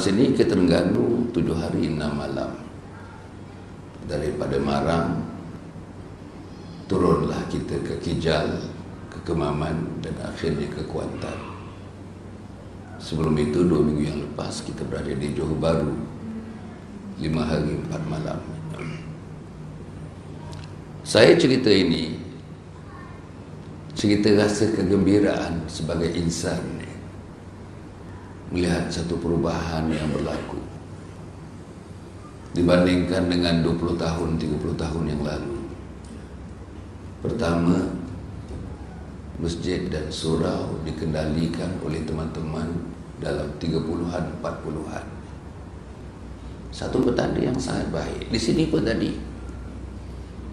sini ke Terengganu 7 hari 6 malam. Daripada Marang turunlah kita ke Kijal, ke Kemaman, dan akhirnya ke Kuantan. Sebelum itu 2 minggu yang lepas kita berada di Johor Bahru 5 hari 4 malam. Saya cerita ini, cerita rasa kegembiraan sebagai insan, melihat satu perubahan yang berlaku dibandingkan dengan 20 tahun, 30 tahun yang lalu. Pertama, masjid dan surau dikendalikan oleh teman-teman dalam 30-an, 40-an. Satu petanda yang sangat baik. Di sini pun tadi,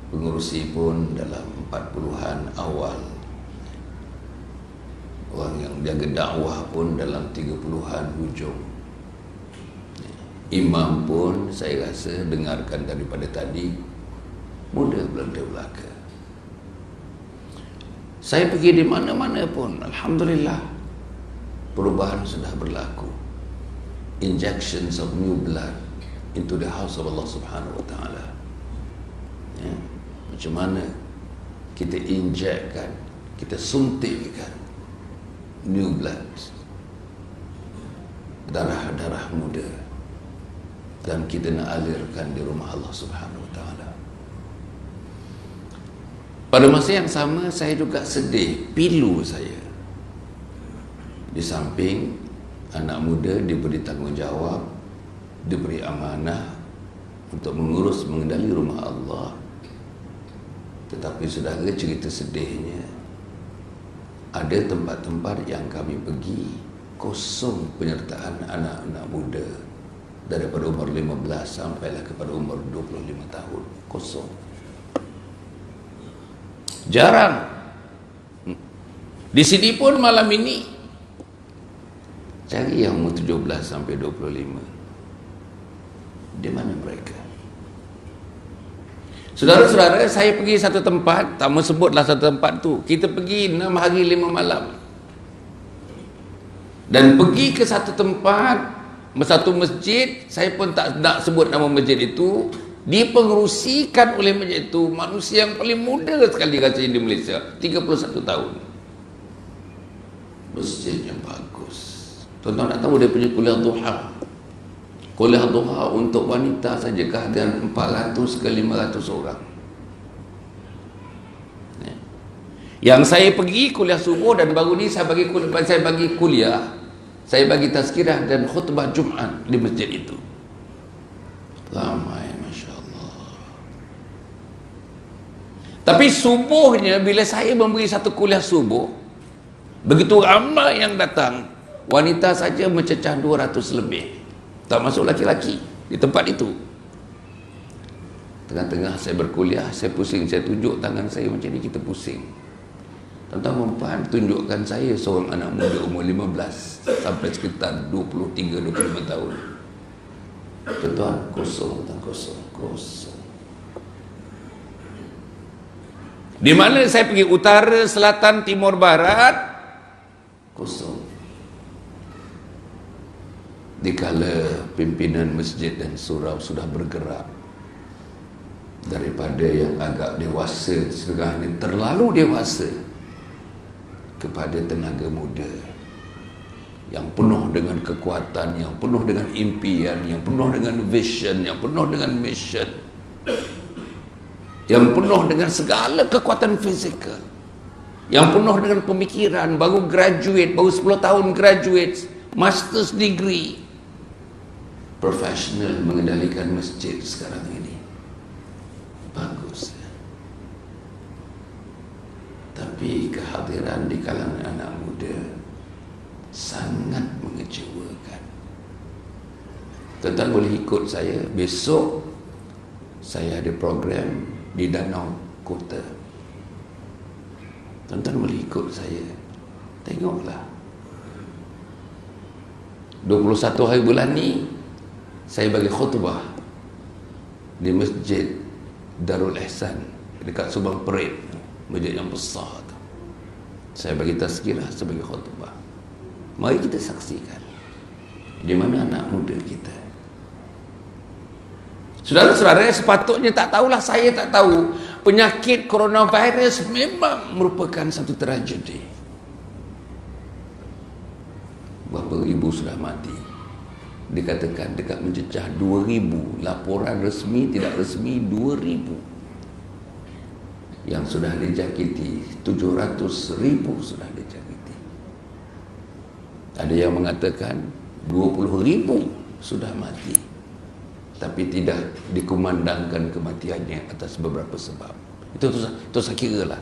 pengurusi pun dalam 40-an awal. Orang yang jaga dakwah pun dalam 30-an hujung. Imam pun saya rasa dengarkan daripada tadi muda belaka. Saya pergi di mana-mana pun, alhamdulillah, perubahan sudah berlaku. Injections of new blood into the house of Allah Subhanahu wa taala. Ya, macam mana kita injekkan, kita suntikkan new blood, darah-darah muda, dan kita nak alirkan di rumah Allah Subhanahu wa taala. Pada masa yang sama saya juga sedih, pilu saya. Di samping anak muda diberi tanggungjawab, diberi amanah untuk mengurus mengendali rumah Allah. Tetapi saudara, cerita sedihnya, ada tempat-tempat yang kami pergi kosong penyertaan anak-anak muda daripada umur 15 sampailah kepada umur 25 tahun. Kosong. Jarang. Di sini pun malam ini cari yang umur 17 sampai 25. Di mana mereka? Saudara-saudara, saya pergi satu tempat, tak mau sebutlah satu tempat tu. Kita pergi 6 hari 5 malam. Dan pergi ke satu tempat, satu masjid, saya pun tak nak sebut nama masjid itu, dipengerusikan oleh masjid itu manusia yang paling muda sekali rasanya di Malaysia, 31 tahun. Masjid yang bagus. Tuan-tuan nak tahu dia punya kuliah duha. Kuliah duha untuk wanita saja kehadiran 400 ke 500 orang. Yang saya pergi kuliah subuh, dan baru ni saya bagi kuliah, saya bagi tazkirah dan khutbah Jumaat di masjid itu. Ramai, Masya Allah. Tapi subuhnya bila saya memberi satu kuliah subuh, begitu ramai yang datang, wanita saja mencecah 200 lebih, tak masuk laki-laki di tempat itu. Tengah-tengah saya berkuliah, saya pusing, saya tunjuk tangan saya macam ni, kita pusing. Tentang perempuan tunjukkan saya seorang anak muda umur 15 sampai sekitar 23-25 tahun. Tuan-tuan, kosong. Di mana saya pergi, utara, selatan, timur, barat, kosong. Dikala pimpinan masjid dan surau sudah bergerak daripada yang agak dewasa sekarang ini, terlalu dewasa, kepada tenaga muda yang penuh dengan kekuatan, yang penuh dengan impian, yang penuh dengan vision, yang penuh dengan mission, yang penuh dengan segala kekuatan fizikal, yang penuh dengan pemikiran, baru graduate, baru 10 tahun graduate, master's degree, profesional mengendalikan masjid sekarang ini. Bagus. Tapi kehadiran di kalangan anak muda sangat mengecewakan. Tuan-tuan boleh ikut saya, besok saya ada program di Danau Kota. Tuan-tuan boleh ikut saya, tengoklah. 21 hari bulan ni saya bagi khutbah di Masjid Darul Ihsan dekat Subang Parade, masjid yang besar tu. Saya bagi tazkirah sebagai khutbah. Mari kita saksikan. Di mana anak muda kita? Saudara-saudara, sepatutnya tak tahulah, saya tak tahu. Penyakit coronavirus memang merupakan satu tragedi. Berapa ribu sudah mati. Dikatakan dekat mencecah 2,000. Laporan resmi, tidak resmi 2,000. Yang sudah dijangkiti 700,000 sudah dijangkiti. Ada yang mengatakan 20,000 sudah mati, tapi tidak dikumandangkan kematiannya atas beberapa sebab. Itu saya kira lah.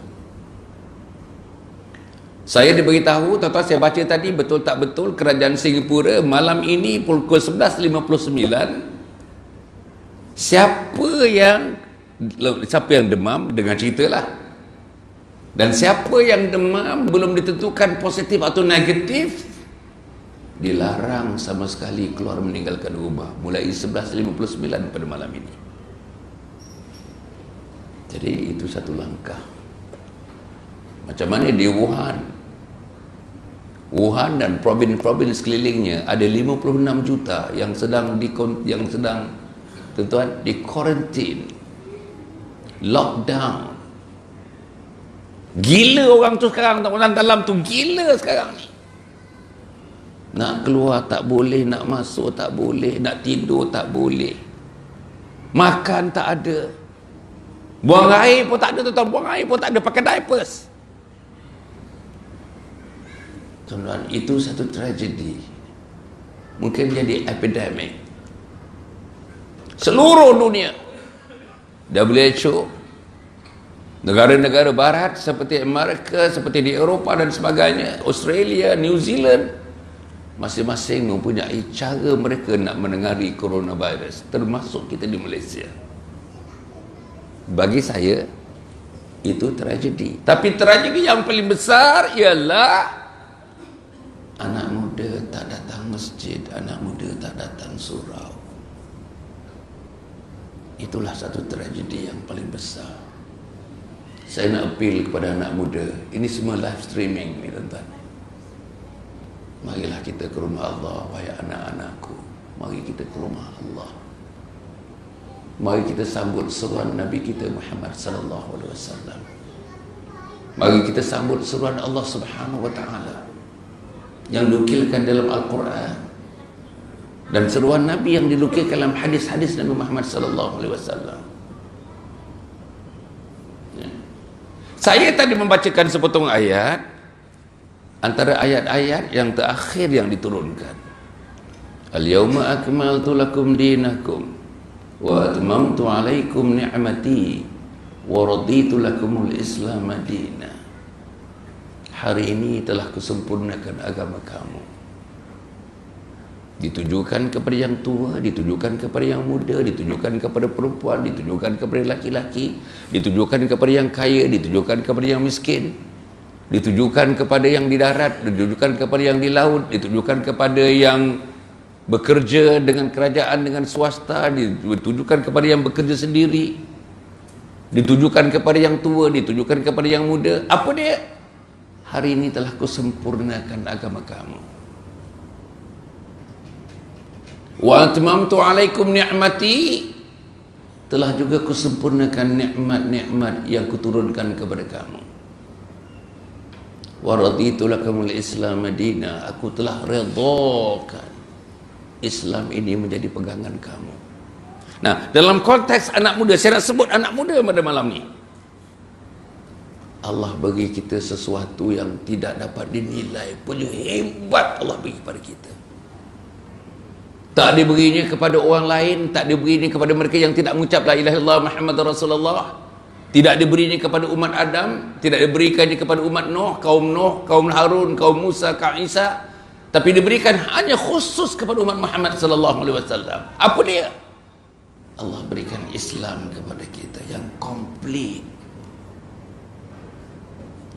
Saya diberitahu, tuan-tuan, saya baca tadi, betul tak betul, kerajaan Singapura malam ini pukul 11.59, siapa yang demam, dengan ceritalah. Dan siapa yang demam belum ditentukan positif atau negatif, dilarang sama sekali keluar meninggalkan rumah mulai 11.59 pada malam ini. Jadi itu satu langkah. Macam mana di Wuhan dan provinsi-provinsi sekelilingnya ada 56 juta yang sedang tuan-tuan di quarantine, lockdown. Gila orang tu sekarang, orang dalam tu gila sekarang ni. Nak keluar tak boleh, nak masuk tak boleh, nak tidur tak boleh, makan tak ada, buang air pun tak ada, tuan-tuan, buang air pun tak ada, pakai diapers. Tuan-tuan, itu satu tragedi. Mungkin jadi epidemik seluruh dunia. WHO, negara-negara barat seperti Amerika, seperti di Eropah dan sebagainya, Australia, New Zealand, masing-masing mempunyai cara mereka nak menengari coronavirus, termasuk kita di Malaysia. Bagi saya itu tragedi. Tapi tragedi yang paling besar ialah anak muda tak datang masjid, anak muda tak datang surau. Itulah satu tragedi yang paling besar. Saya nak appeal kepada anak muda. Ini semua live streaming ni, tuan-tuan. Marilah kita ke rumah Allah, wahai anak-anakku. Mari kita ke rumah Allah. Mari kita sambut seruan Nabi kita Muhammad sallallahu alaihi wasallam. Mari kita sambut seruan Allah Subhanahu wa taala yang dinukilkan dalam Al-Quran, dan seruan Nabi yang dinukilkan dalam hadis-hadis Nabi Muhammad sallallahu alaihi wasallam. Saya tadi membacakan sepotong ayat, antara ayat-ayat yang terakhir yang diturunkan. Al-yawma akmaltu lakum dinakum wa atmamtu alaikum ni'mati wa raditu lakumul Islam madina. Hari ini telah kusempurnakan agama kamu. Ditujukan kepada yang tua, ditujukan kepada yang muda, ditujukan kepada perempuan, ditujukan kepada laki-laki, ditujukan kepada yang kaya, ditujukan kepada yang miskin, ditujukan kepada yang di darat, ditujukan kepada yang di laut, ditujukan kepada yang bekerja dengan kerajaan, dengan swasta, ditujukan kepada yang bekerja sendiri, ditujukan kepada yang tua, ditujukan kepada yang muda. Apa dia? Hari ini telah kusempurnakan agama kamu. Wa atmamtu alaikum ni'mati, telah juga kusempurnakan nikmat-nikmat yang kuturunkan kepada kamu. Wa raditu lakumul Islam madina, aku telah redakan Islam ini menjadi pegangan kamu. Nah, dalam konteks anak muda, saya nak sebut anak muda pada malam ni. Allah bagi kita sesuatu yang tidak dapat dinilai, punya hebat Allah bagi kepada kita. Tak diberinya kepada orang lain, tak diberinya kepada mereka yang tidak mengucap la ilaha illallah Muhammadur Rasulullah. Tidak diberinya kepada umat Adam, tidak diberikannya kepada umat Nuh, kaum Harun, kaum Musa, kaum Isa, tapi diberikan hanya khusus kepada umat Muhammad sallallahu alaihi wasallam. Apa dia? Allah berikan Islam kepada kita yang komplit.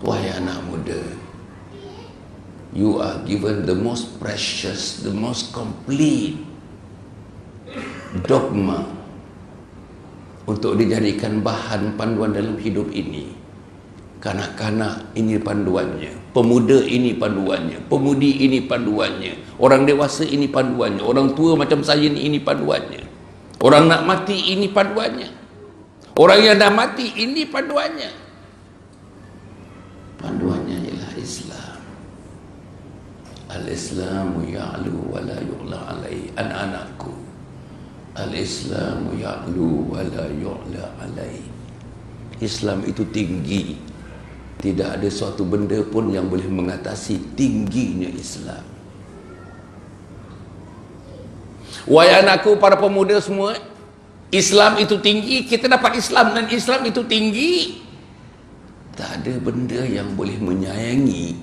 Wahai anak muda, you are given the most precious, the most complete dogma untuk dijadikan bahan panduan dalam hidup ini. Kanak-kanak ini panduannya, pemuda ini panduannya, pemudi ini panduannya, orang dewasa ini panduannya, orang tua macam saya ini panduannya, orang nak mati ini panduannya, orang yang dah mati ini panduannya. Panduannya ialah Islam. Al-Islamu ya'lu wa la yu'la alai. Anak-anakku, Al-Islamu ya'lu wa la yu'la alai. Islam itu tinggi. Tidak ada suatu benda pun yang boleh mengatasi tingginya Islam. Wahai anakku, para pemuda semua, Islam itu tinggi, kita dapat Islam dan Islam itu tinggi. Tak ada benda yang boleh menyaingi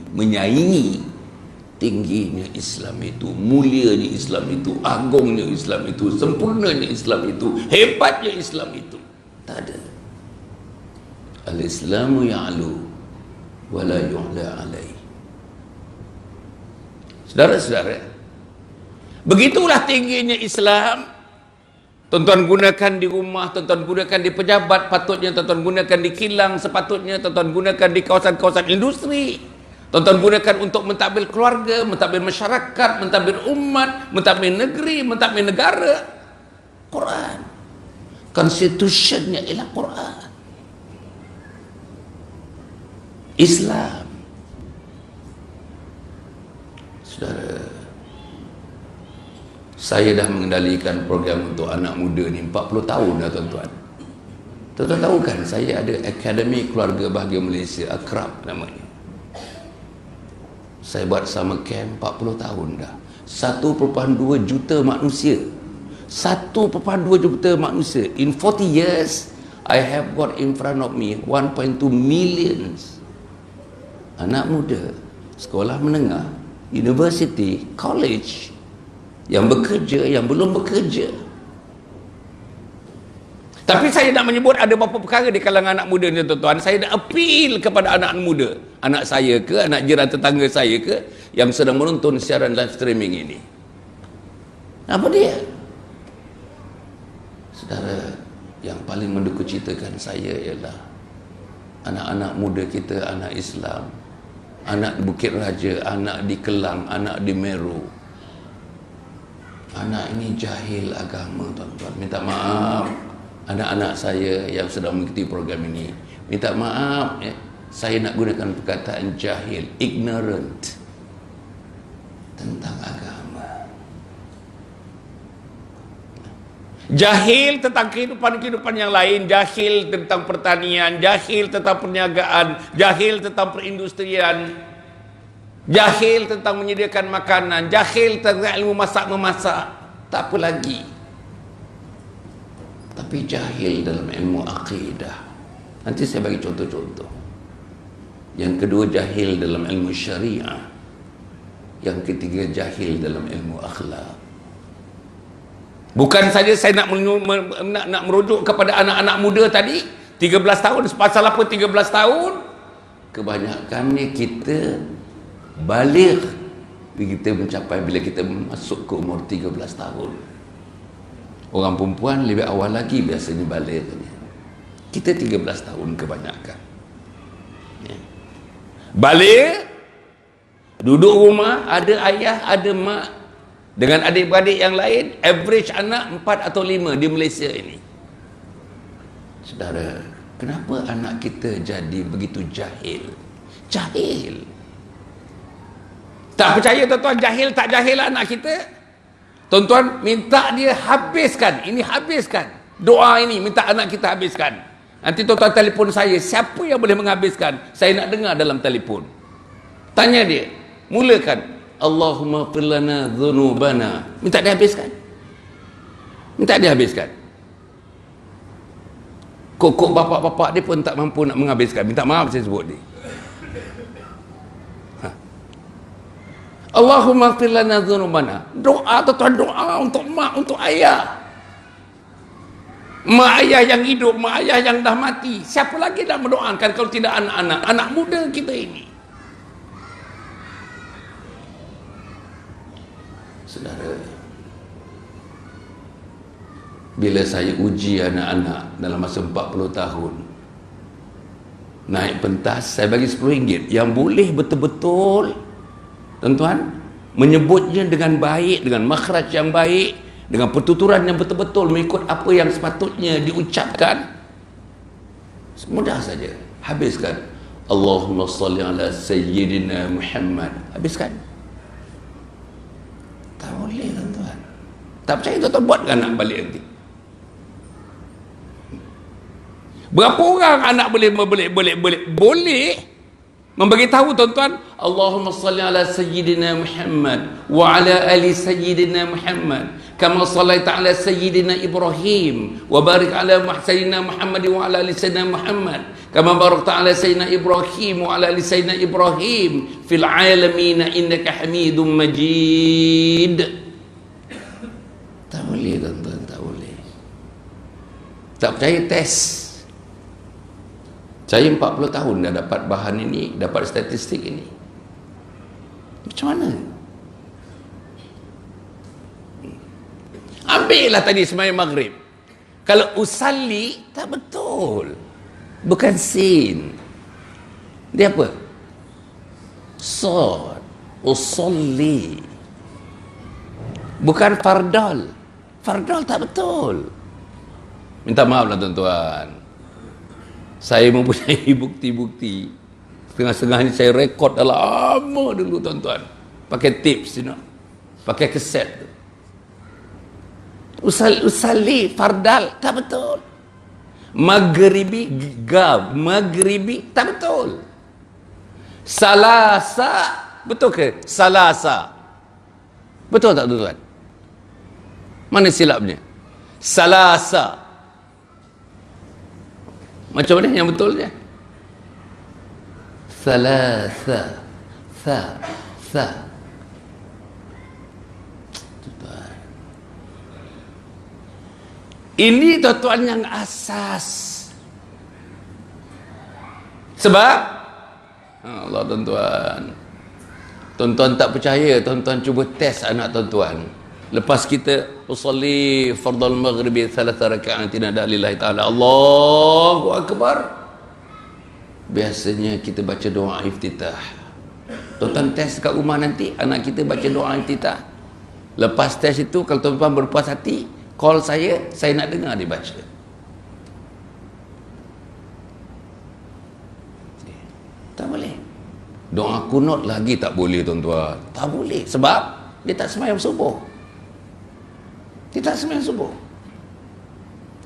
tingginya Islam itu, mulianya Islam itu, agungnya Islam itu, sempurnanya Islam itu, hebatnya Islam itu. Tak ada. Al-Islamu ya'lu wa la yu'la alai. Saudara-saudara, begitulah tingginya Islam. Tuan-tuan gunakan di rumah, tuan-tuan gunakan di pejabat, patutnya tuan-tuan gunakan di kilang, sepatutnya tuan-tuan gunakan di kawasan-kawasan industri, tuan-tuan gunakan untuk mentadbir keluarga, mentadbir masyarakat, mentadbir umat, mentadbir negeri, mentadbir negara. Quran, konstitusinya ialah Quran, Islam. Saudara, saya dah mengendalikan program untuk anak muda ni 40 tahun dah tuan-tuan. Tuan-tuan tahu kan, saya ada Akademi Keluarga Bahagia Malaysia, Akrab namanya. Saya buat sama camp 40 tahun dah. 1.2 juta manusia. 1.2 juta manusia. In 40 years, I have got in front of me 1.2 millions. Anak muda, sekolah menengah, university, college, yang bekerja, yang belum bekerja. Tapi saya nak menyebut ada beberapa perkara di kalangan anak muda ni tuan-tuan. Saya nak appeal kepada anak muda, anak saya ke, anak jiran tetangga saya ke, yang sedang menonton siaran live streaming ini. Apa dia? Saudara, yang paling mendukacitakan saya ialah anak-anak muda kita, anak Islam, anak di Bukit Raja, anak di Kelang, anak di Meru. Anak ini jahil agama tuan-tuan. Minta maaf anak-anak saya yang sedang mengikuti program ini. Minta maaf ya. Saya nak gunakan perkataan jahil, ignorant tentang agama. Jahil tentang kehidupan yang lain, jahil tentang pertanian, jahil tentang perniagaan, jahil tentang perindustrian, jahil tentang menyediakan makanan, jahil tentang ilmu masak-memasak. Tak apa lagi. Tapi jahil dalam ilmu akidah. Nanti saya bagi contoh-contoh. Yang kedua, jahil dalam ilmu syariah. Yang ketiga, jahil dalam ilmu akhlak. Bukan saja saya nak merujuk kepada anak-anak muda tadi, 13 tahun. Pasal apa 13 tahun? Kebanyakannya kita balik kita mencapai bila kita masuk ke umur 13 tahun. Orang perempuan lebih awal lagi biasanya balik. Kita 13 tahun kebanyakan. Balik, duduk rumah, ada ayah, ada mak, dengan adik-beradik yang lain. Average anak 4 atau 5 di Malaysia ini. Saudara, kenapa anak kita jadi begitu jahil? Jahil. Tak percaya tuan-tuan, jahil tak jahil anak kita? Tuan-tuan, minta dia habiskan. Ini habiskan. Doa ini, minta anak kita habiskan. Nanti tuan-tuan telefon saya, siapa yang boleh menghabiskan? Saya nak dengar dalam telefon. Tanya dia, mulakan. Allahumma firlana dhunubana. Minta dia habiskan. Minta dia habiskan. Kok bapak-bapak dia pun tak mampu nak menghabiskan. Minta maaf saya sebut dia. Allahumma ighfir lana dhunubana. Doa tuan-tuan, doa untuk mak, untuk ayah. Mak ayah yang hidup, mak ayah yang dah mati. Siapa lagi nak mendoakan kalau tidak anak-anak, anak muda kita ini? Saudara, bila saya uji anak-anak dalam masa 40 tahun, naik pentas, saya bagi RM10. Yang boleh betul-betul, tuan-tuan, menyebutnya dengan baik, dengan makhraj yang baik, dengan pertuturan yang betul-betul mengikut apa yang sepatutnya diucapkan, mudah saja. Habiskan. Allahumma salli ala Sayyidina Muhammad. Habiskan. Tak boleh, tuan-tuan. Tak percaya, tuan-tuan buat kan anak balik nanti. Berapa orang anak boleh membagi tahu, tuan-tuan, Allahumma salli ala Sayyidina Muhammad wa ala ali Sayyidina Muhammad kama sallaita ala Sayyidina Ibrahim wa barik ala Sayyidina Muhammad wa ala ali Sayyidina Muhammad kama barakta ala Sayyidina Ibrahim wa ala ali Sayyidina Ibrahim fil alamin innaka Hamidum Majid. Tak boleh, tuan-tuan, tak boleh. Tak percaya, tes. Saya 40 tahun dah dapat bahan ini, dapat statistik ini. Macam mana? Ambillah tadi sembahyang maghrib. Kalau usalli, tak betul. Bukan sin. Dia apa? Sad. Usalli. Bukan fardal. Fardal tak betul. Minta maaf lah, tuan-tuan. Saya mempunyai bukti-bukti. Setengah-setengah ni saya rekod dah lama dulu, tuan-tuan. Pakai tips, pakai keset. Usalli fardal tak betul. Maghribi maghribi tak betul. Salasa betul ke? Salasa betul tak, tuan-tuan? Mana silapnya? Salasa macam mana yang betulnya? Salasa, sa. Tuan-tuan. Ini, tuan-tuan, yang asas. Sebab Allah, tuan-tuan. Tuan-tuan tak percaya, tuan-tuan cuba tes anak tuan-tuan. Lepas kita usalli fardal maghribi 3 rakaat tidak ada lillahi ta'ala, Allahu Akbar, biasanya kita baca doa iftitah. Tuan-tuan tes kat rumah nanti, anak kita baca doa iftitah. Lepas tes itu, kalau tuan-tuan berpuas hati, call saya nak dengar dia baca. Tak boleh. Doa kunut lagi tak boleh, tuan-tuan. Tak boleh. Sebab dia tak sembahyang subuh. Dia tak sembahyang subuh.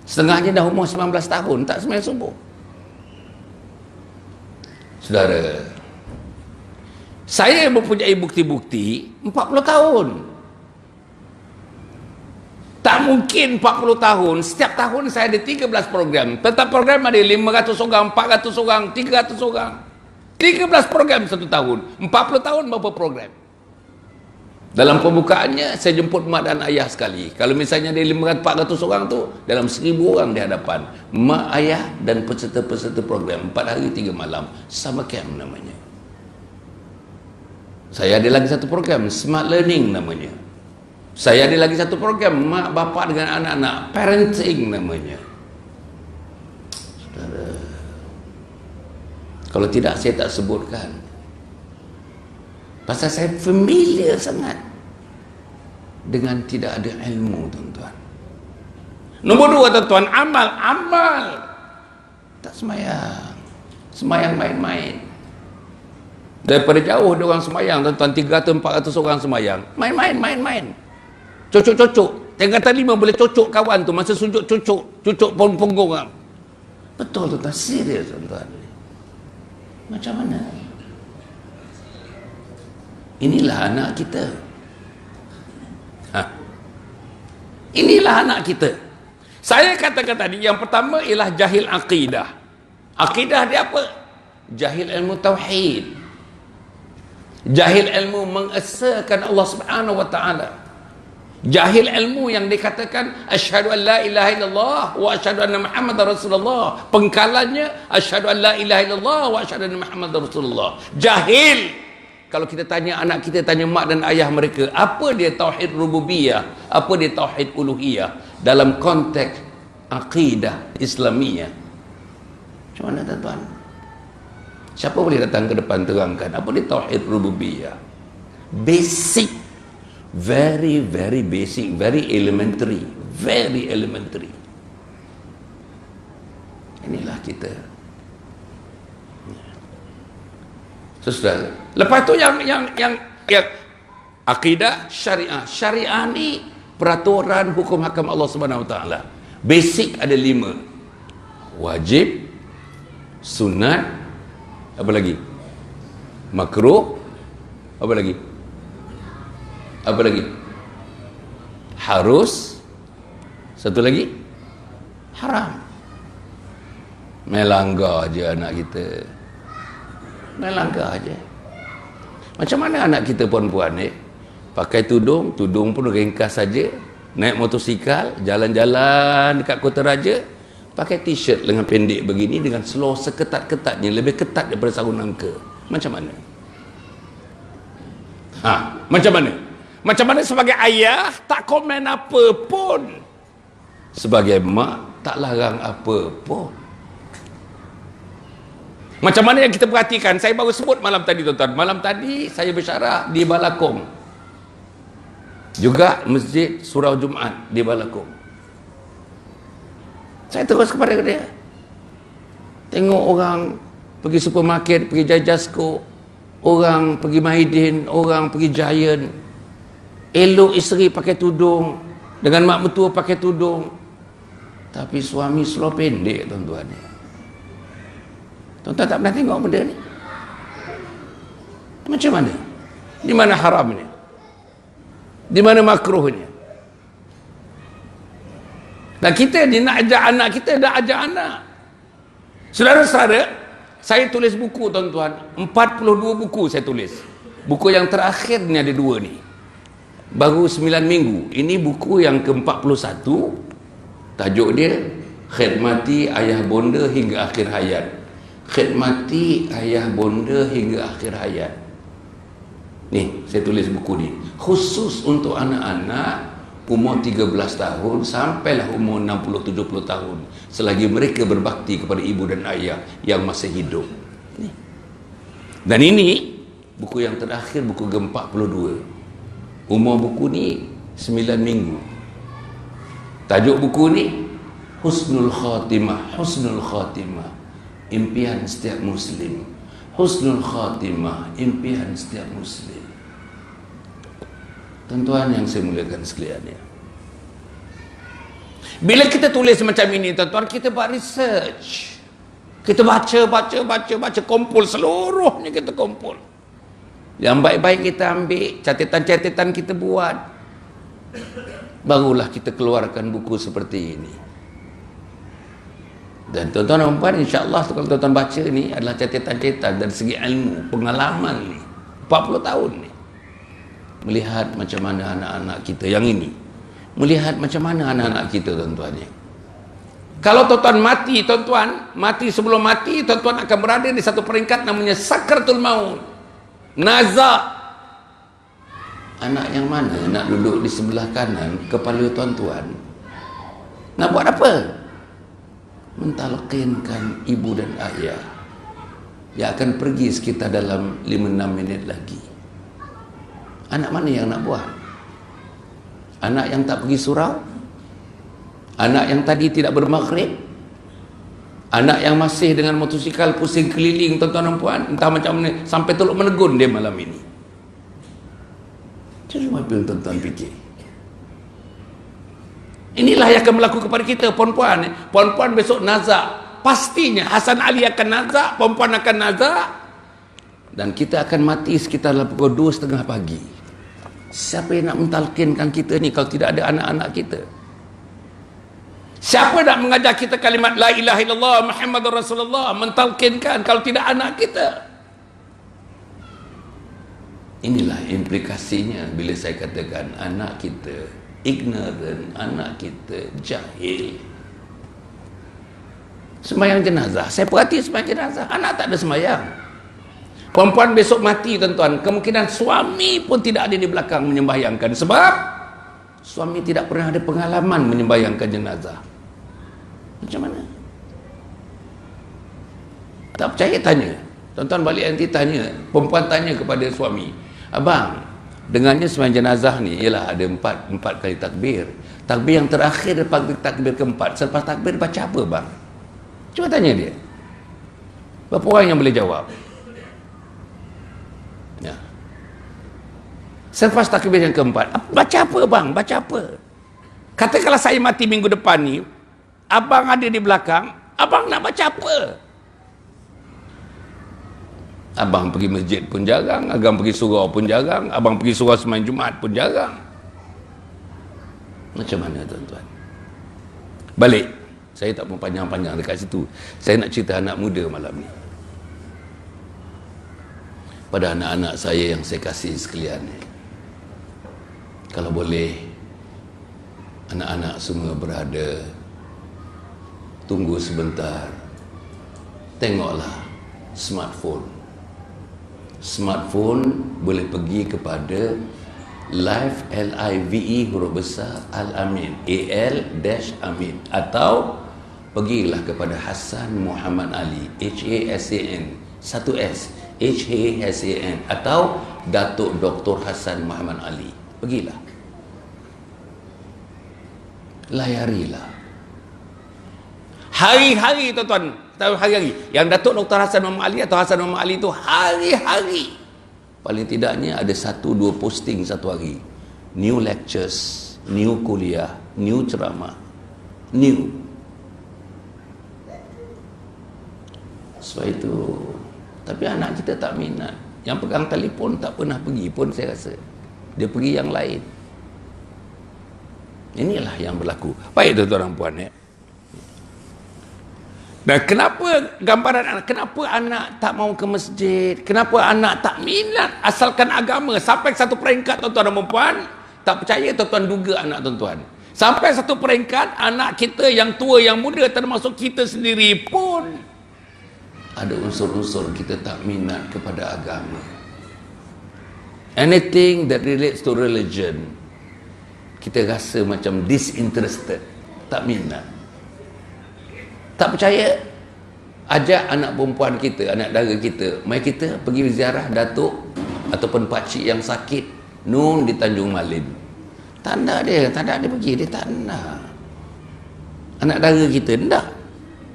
Setengahnya dah umur 19 tahun, tak sembahyang subuh. Saudara, saya mempunyai bukti-bukti 40 tahun. Tak mungkin 40 tahun, setiap tahun saya ada 13 program. Tetap program ada 500 orang, 400 orang, 300 orang. 13 program satu tahun. 40 tahun berapa program? Dalam pembukaannya, saya jemput mak dan ayah sekali. Kalau misalnya ada 500-400 orang tu, dalam 1000 orang di hadapan. Mak, ayah dan peserta-peserta program. 4 hari 3 malam. Summer camp namanya. Saya ada lagi satu program, Smart Learning namanya. Saya ada lagi satu program, mak bapak dengan anak-anak, Parenting namanya. Saudara, kalau tidak saya tak sebutkan. Pasal saya familiar sangat dengan tidak ada ilmu, tuan-tuan. Nombor 2, tuan-tuan, amal. Tak semayang. Semayang main-main. Daripada jauh ada orang semayang, tuan-tuan, 300-400 orang semayang. Main. Cocok. Tingkatan 5 boleh cocok kawan tu. Masa sujud cocok punggung. Betul, tuan-tuan. Serius, tuan-tuan. Macam mana? Inilah anak kita. Inilah anak kita. Saya katakan tadi, yang pertama ialah jahil akidah. Akidah dia apa? Jahil ilmu tauhid. Jahil ilmu mengesahkan Allah Subhanahu wa taala. Jahil ilmu yang dikatakan asyhadu an la ilaha illallah wa asyhadu anna Muhammadar Rasulullah. Pengkalannya asyhadu an la ilaha illallah wa asyhadu anna Muhammadar Rasulullah. Jahil. Kalau kita tanya anak kita, tanya mak dan ayah mereka, apa dia tauhid rububiyah, apa dia tauhid uluhiyah dalam konteks akidah Islamiyah. Macam mana, tuan-tuan? Siapa boleh datang ke depan terangkan apa dia tauhid rububiyah? Basic, very very basic, very elementary, very elementary. Inilah kita. Saudara, lepas tu yang akidah syariah. Syariah ni peraturan hukum hakam Allah Subhanahu Wa Taala. Basic ada 5. Wajib, sunat, apa lagi? Makruh, apa lagi? Apa lagi? Harus, satu lagi haram. Melanggar je anak kita. Melanggar aja. Macam mana anak kita perempuan ni pakai tudung pun ringkas saja, naik motosikal, jalan-jalan dekat Kota Raja, pakai t-shirt lengan pendek begini dengan seluar seketat-ketatnya, lebih ketat daripada sarung nangka. Macam mana? Macam mana? Macam mana sebagai ayah tak komen apa pun, sebagai mak tak larang apa pun. Macam mana yang kita perhatikan? Saya baru sebut malam tadi, tuan-tuan. Malam tadi saya bersyarah di Balakong, juga Masjid Surau Jumaat di Balakong. Saya terus kepada dia, tengok orang pergi supermarket, pergi Jajasko, orang pergi Mahidin, orang pergi Giant, elok isteri pakai tudung, dengan mak mertua pakai tudung, tapi suami seluar pendek, tuan-tuan. Tuan-tuan tak pernah tengok benda ni? Macam mana? Di mana haramnya? Di mana makruhnya? Dan kita ni nak ajak anak kita, dah ajak anak. Saudara-saudara, saya tulis buku, tuan-tuan. 42 buku saya tulis. Buku yang terakhir ni ada 2 ni. Baru 9 minggu. Ini buku yang ke-41. Tajuk dia Khidmati Ayah Bonda Hingga Akhir Hayat. Khidmati ayah bonda hingga akhir hayat. Ni, saya tulis buku ni khusus untuk anak-anak umur 13 tahun sampailah umur 60-70 tahun, selagi mereka berbakti kepada ibu dan ayah yang masih hidup. Ni. Dan ini buku yang terakhir, buku ke-42. Umur buku ni 9 minggu. Tajuk buku ni Husnul Khatimah. Husnul Khatimah, impian setiap muslim. Husnul Khatimah, impian setiap muslim. Tuan-tuan yang saya muliakan sekalian ya, bila kita tulis macam ini, tuan-tuan, kita buat research, kita baca, kumpul seluruhnya, kita kumpul. Yang baik-baik kita ambil, catatan-catatan kita buat, barulah kita keluarkan buku seperti ini. Dan tuan-tuan dan puan, insya-Allah kalau tuan-tuan baca ni adalah catatan-catatan dari segi ilmu, pengalaman ni 40 tahun ni, melihat macam mana anak-anak kita yang ini, melihat macam mana anak-anak kita, tuan-tuan ni. Kalau tuan-tuan mati, tuan-tuan mati, sebelum mati tuan-tuan akan berada di satu peringkat namanya sakratul maut, nazak. Anak yang mana nak duduk di sebelah kanan kepala tuan-tuan? Nak buat apa? Mentalkinkan ibu dan ayah yang akan pergi sekitar dalam 5-6 minit lagi. Anak mana yang nak buat? Anak yang tak pergi surau? Anak yang tadi tidak bermaghrib? Anak yang masih dengan motosikal pusing keliling, tuan-tuan dan puan, entah macam mana, sampai Teluk Menegun dia malam ini. Cuba tuan-tuan fikir. Inilah yang akan berlaku kepada kita, puan-puan. Puan-puan besok nazak, pastinya Hasan Ali akan nazak, puan-puan akan nazak, dan kita akan mati sekitar pukul 2:30 pagi. Siapa yang nak mentalkinkan kita ni kalau tidak ada anak-anak kita? Siapa nak mengajar kita kalimat la ilaha illallah Muhammadur Rasulullah, mentalkinkan kalau tidak anak kita? Inilah implikasinya bila saya katakan anak kita ignorant, anak kita jahil. Sembahyang jenazah, saya perhati sembahyang jenazah, anak tak ada sembahyang. Perempuan besok mati, tuan-tuan, kemungkinan suami pun tidak ada di belakang menyembahyangkan, sebab suami tidak pernah ada pengalaman menyembahyangkan jenazah. Macam mana? Tak percaya, tanya Tuan-tuan balik nanti tanya, perempuan tanya kepada suami, abang, dengannya sembahyang jenazah ni ialah ada empat kali takbir. Takbir yang terakhir lepas takbir keempat, selepas takbir baca apa bang? Cuba tanya dia. Berapa orang yang boleh jawab? Ya. Selepas takbir yang keempat, baca apa bang? Baca apa? Katakanlah saya mati minggu depan ni, abang ada di belakang, abang nak baca apa? Abang pergi masjid pun jarang, abang pergi surau pun jarang, abang pergi surau sembahyang Jumaat pun jarang. Macam mana tuan-tuan? Balik, saya tak mau panjang-panjang dekat situ. Saya nak cerita anak muda malam ni. Pada anak-anak saya yang saya kasih sekalian ni, kalau boleh, anak-anak semua berada, tunggu sebentar, tengoklah smartphone. Smartphone boleh pergi kepada Live, L-I-V-E huruf besar Al-Amin, A-L-Amin, atau pergilah kepada Hasan Muhammad Ali, H-A-S-A-N, satu S, H-A-S-A-N, atau Datuk Dr. Hasan Muhammad Ali. Pergilah, layarilah hari-hari tuan-tuan. Tahu hari-hari yang Datuk Dr. Hasan Muhammad Ali atau Hasan Muhammad Ali itu hari-hari paling tidaknya ada 1-2 posting satu hari, new lectures, new kuliah, new ceramah, new. Sebab itu, tapi anak kita tak minat. Yang pegang telefon tak pernah pergi pun, saya rasa dia pergi yang lain. Inilah yang berlaku. Baik tuan-tuan dan puan ya. Dan kenapa gambaran anak, kenapa anak tak mau ke masjid, kenapa anak tak minat asalkan agama, sampai satu peringkat tuan-tuan dan puan, tak percaya tuan-tuan duga anak tuan-tuan, sampai satu peringkat anak kita yang tua yang muda termasuk kita sendiri pun ada unsur-unsur kita tak minat kepada agama. Anything that relates to religion, kita rasa macam disinterested, tak minat. Tak percaya, ajak anak perempuan kita, anak dara kita, mari kita pergi ziarah datuk ataupun pakcik yang sakit nun di Tanjung Malin. Tak nak dia pergi, dia tak nak. Anak dara kita tak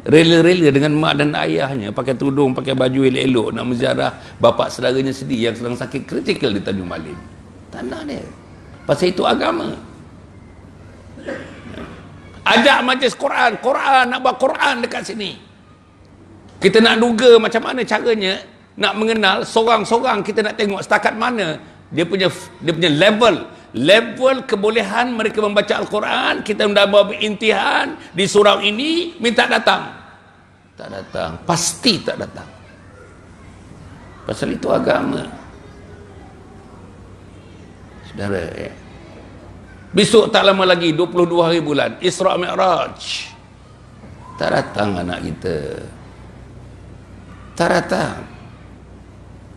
rela-rela dengan mak dan ayahnya pakai tudung, pakai baju elok-elok nak menziarah bapa saudaranya sendiri yang sedang sakit kritikal di Tanjung Malin. Tak nak dia. Pasal itu agama. Ajak majlis Quran, nak buat Quran dekat sini. Kita nak duga macam mana caranya nak mengenal seorang-seorang, kita nak tengok setakat mana dia punya level kebolehan mereka membaca Al-Quran. Kita dah buat intihan di surau ini, minta datang. Tak datang, pasti tak datang. Pasal itu agama. Saudara, besok tak lama lagi 22 hari bulan Isra Mi'raj. Tak datang anak kita. Tak datang.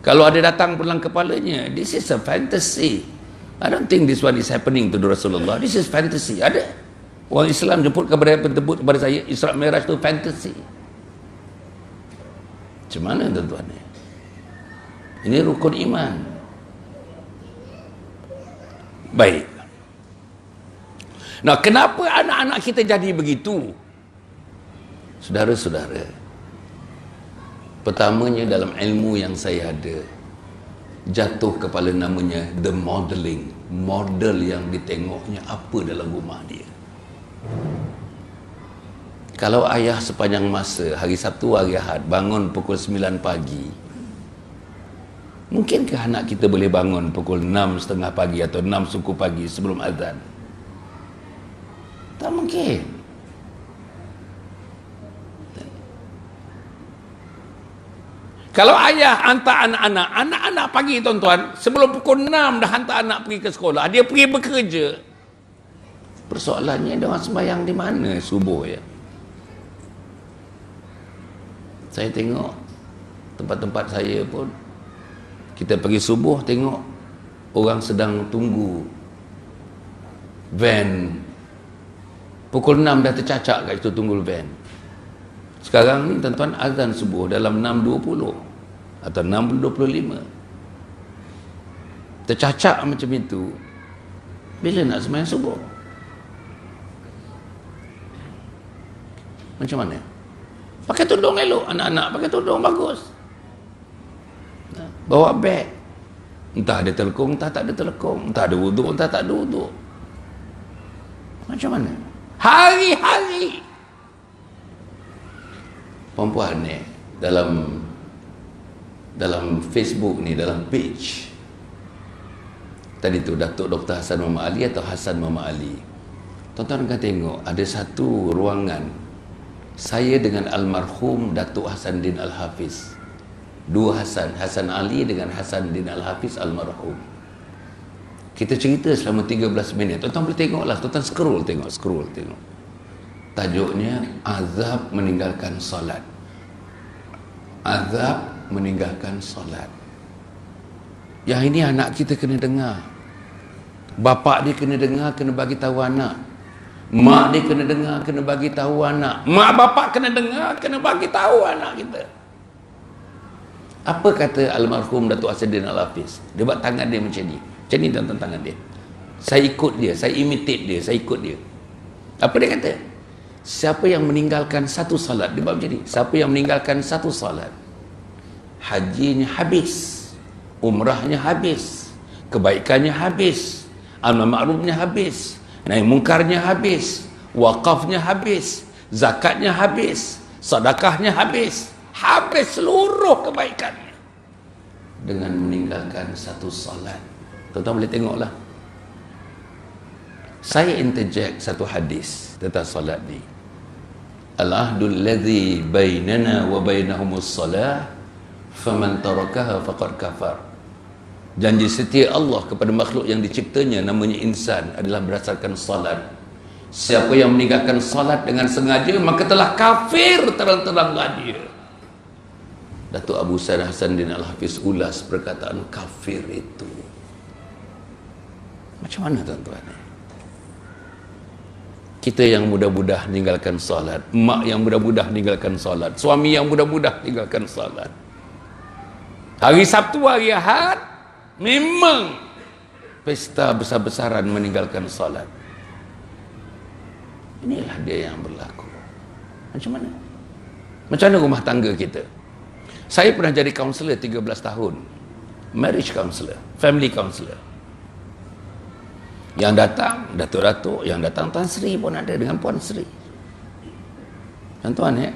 Kalau ada datang pulang kepalanya, this is a fantasy. I don't think this one is happening to Rasulullah. This is fantasy. Ada orang Islam jemput kepada saya Isra Mi'raj itu fantasy. Macam mana tuan-tuan? Ini rukun iman. Baik. Nah, kenapa anak-anak kita jadi begitu? Saudara-saudara, pertamanya dalam ilmu yang saya ada, jatuh kepala namanya the modeling. Model yang ditengoknya apa dalam rumah dia. Kalau ayah sepanjang masa hari Sabtu, hari Ahad bangun pukul 9 pagi, mungkinkah anak kita boleh bangun pukul 6.30 pagi atau 6 suku pagi sebelum azan? Tak mungkin. Kalau ayah hantar anak-anak pagi tuan-tuan, sebelum pukul 6 dah hantar anak pergi ke sekolah, dia pergi bekerja. Persoalannya dia orang sembahyang di mana subuh ya? Saya tengok tempat-tempat saya pun, kita pergi subuh tengok orang sedang tunggu van. Pukul 6 dah tercacak kat situ tunggu van. Sekarang ni tuan-tuan azan subuh dalam 6.20. atau 60-25. Tercacak macam itu, bila nak sembahyang subuh? Macam mana? Pakai tudung elok, anak-anak pakai tudung bagus, bawa beg, entah ada telekung, entah tak ada telekung, entah ada wuduk, entah tak ada wuduk. Macam mana? Hari-hari perempuan ni dalam Facebook ni, dalam page tadi tu, Datuk Dr. Hassan Muhammad Ali atau Hassan Muhammad Ali, tuan-tuan akan tengok ada satu ruangan saya dengan almarhum Datuk Hassanuddin Al-Hafiz, dua Hassan, Hassan Ali dengan Hassanuddin Al-Hafiz almarhum. Kita cerita selama 13 minit. Tuan-tuan boleh tengoklah, tuan-tuan scroll tengok. Tajuknya azab meninggalkan solat. Azab meninggalkan solat. Yang ini anak kita kena dengar. Bapak dia kena dengar, kena bagi tahu anak. Mak dia kena dengar, kena bagi tahu anak. Mak bapak kena dengar, kena bagi tahu anak kita. Apa kata almarhum Datuk Hassanuddin Al-Hafiz? Dia buat tangan dia macam ni. Macam ni tuan-tuan tangan dia. Saya ikut dia, saya imitate dia, saya ikut dia. Apa dia kata? Siapa yang meninggalkan satu salat, dia buat macam ni. Siapa yang meninggalkan satu salat, hajinya habis, umrahnya habis, kebaikannya habis, amal ma'rufnya habis, nahi mungkarnya habis, wakafnya habis, zakatnya habis, sedekahnya habis, habis seluruh kebaikannya dengan meninggalkan satu salat. Tuan-tuan boleh tengoklah. Saya interject satu hadis tentang salat ni. Al-ahdul ladzi bainana wa bainahumus salah faman tarakaha faqad kafar. Janji setia Allah kepada makhluk yang diciptanya namanya insan adalah berdasarkan salat. Siapa yang meninggalkan salat dengan sengaja maka telah kafir terang-teranglah dia. Datuk Abu Sa'id Hassanuddin Al-Hafiz ulas perkataan kafir itu. Macam mana tuan-tuan? Kita yang mudah-mudah meninggalkan salat, mak yang mudah-mudah meninggalkan salat, suami yang mudah-mudah meninggalkan salat. Hari Sabtu, hari Ahad memang pesta besar-besaran meninggalkan salat. Inilah dia yang berlaku. Macam mana? Macam mana rumah tangga kita? Saya pernah jadi kaunselor 13 tahun. Marriage counselor, family counselor. Yang datang datuk-datuk, yang datang Tan Sri pun ada dengan Puan Sri. Tuan-tuan ya,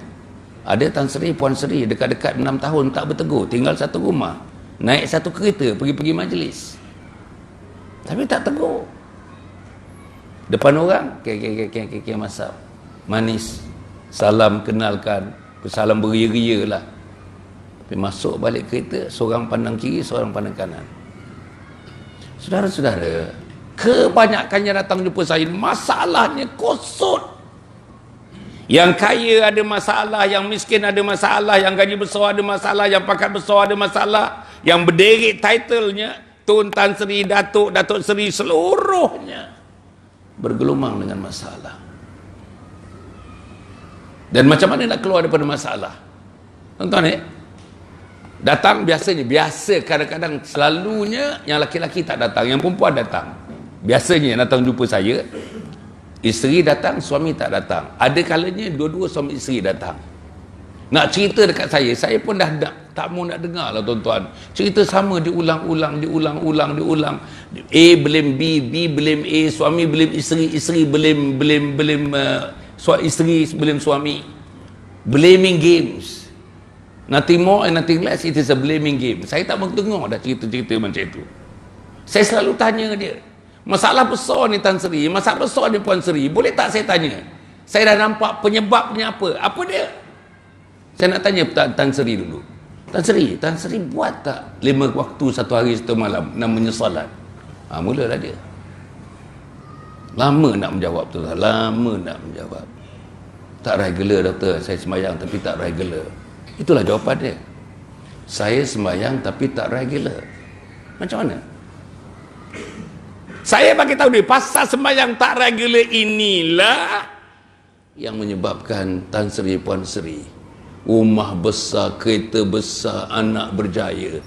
ada Tan Sri, Puan Sri dekat-dekat 6 tahun tak bertegur, tinggal satu rumah, naik satu kereta pergi-pergi majlis, tapi tak tegur. Depan orang kek masam, manis, salam kenalkan, salam beria-ria lah. Tapi masuk balik kereta, seorang pandang kiri, seorang pandang kanan. Saudara-saudara, kebanyakannya datang jumpa saya, masalahnya kusut. Yang kaya ada masalah, yang miskin ada masalah, yang gaji besar ada masalah, yang pangkat besar ada masalah, yang berderik titlenya Tun, Tan Sri, Datuk, Datuk Sri, seluruhnya bergelumang dengan masalah. Dan macam mana nak keluar daripada masalah? Tuan-tuan datang biasa kadang-kadang, selalunya yang laki-laki tak datang, yang perempuan datang. Biasanya yang datang jumpa saya, isteri datang, suami tak datang. Ada kalanya dua-dua suami isteri datang. Nak cerita dekat saya pun dah tak mau nak dengar lah tuan-tuan. Cerita sama diulang-ulang. A blame B, B blame A, suami blame isteri, isteri blame isteri blame suami. Blaming games. Nothing more and nothing less, it is a blaming game. Saya tak mau dengar dah cerita-cerita macam itu. Saya selalu tanya dia, masalah besar ni Tan Sri, masalah besar ni Puan Sri, boleh tak saya tanya? Saya dah nampak penyebabnya apa? Apa dia? Saya nak tanya Tan Sri dulu. Tan Sri buat tak 5 waktu satu hari satu malam namanya salat? Mulalah dia. Lama nak menjawab tu lah, lama nak menjawab. Tak regular doktor, saya sembahyang tapi tak regular. Itulah jawapan dia. Saya sembahyang tapi tak regular. Macam mana? Saya bagi tahu dia, pasal sembahyang tak regular inilah yang menyebabkan Tan Sri, Puan Sri Rumah besar, kereta besar, anak berjaya,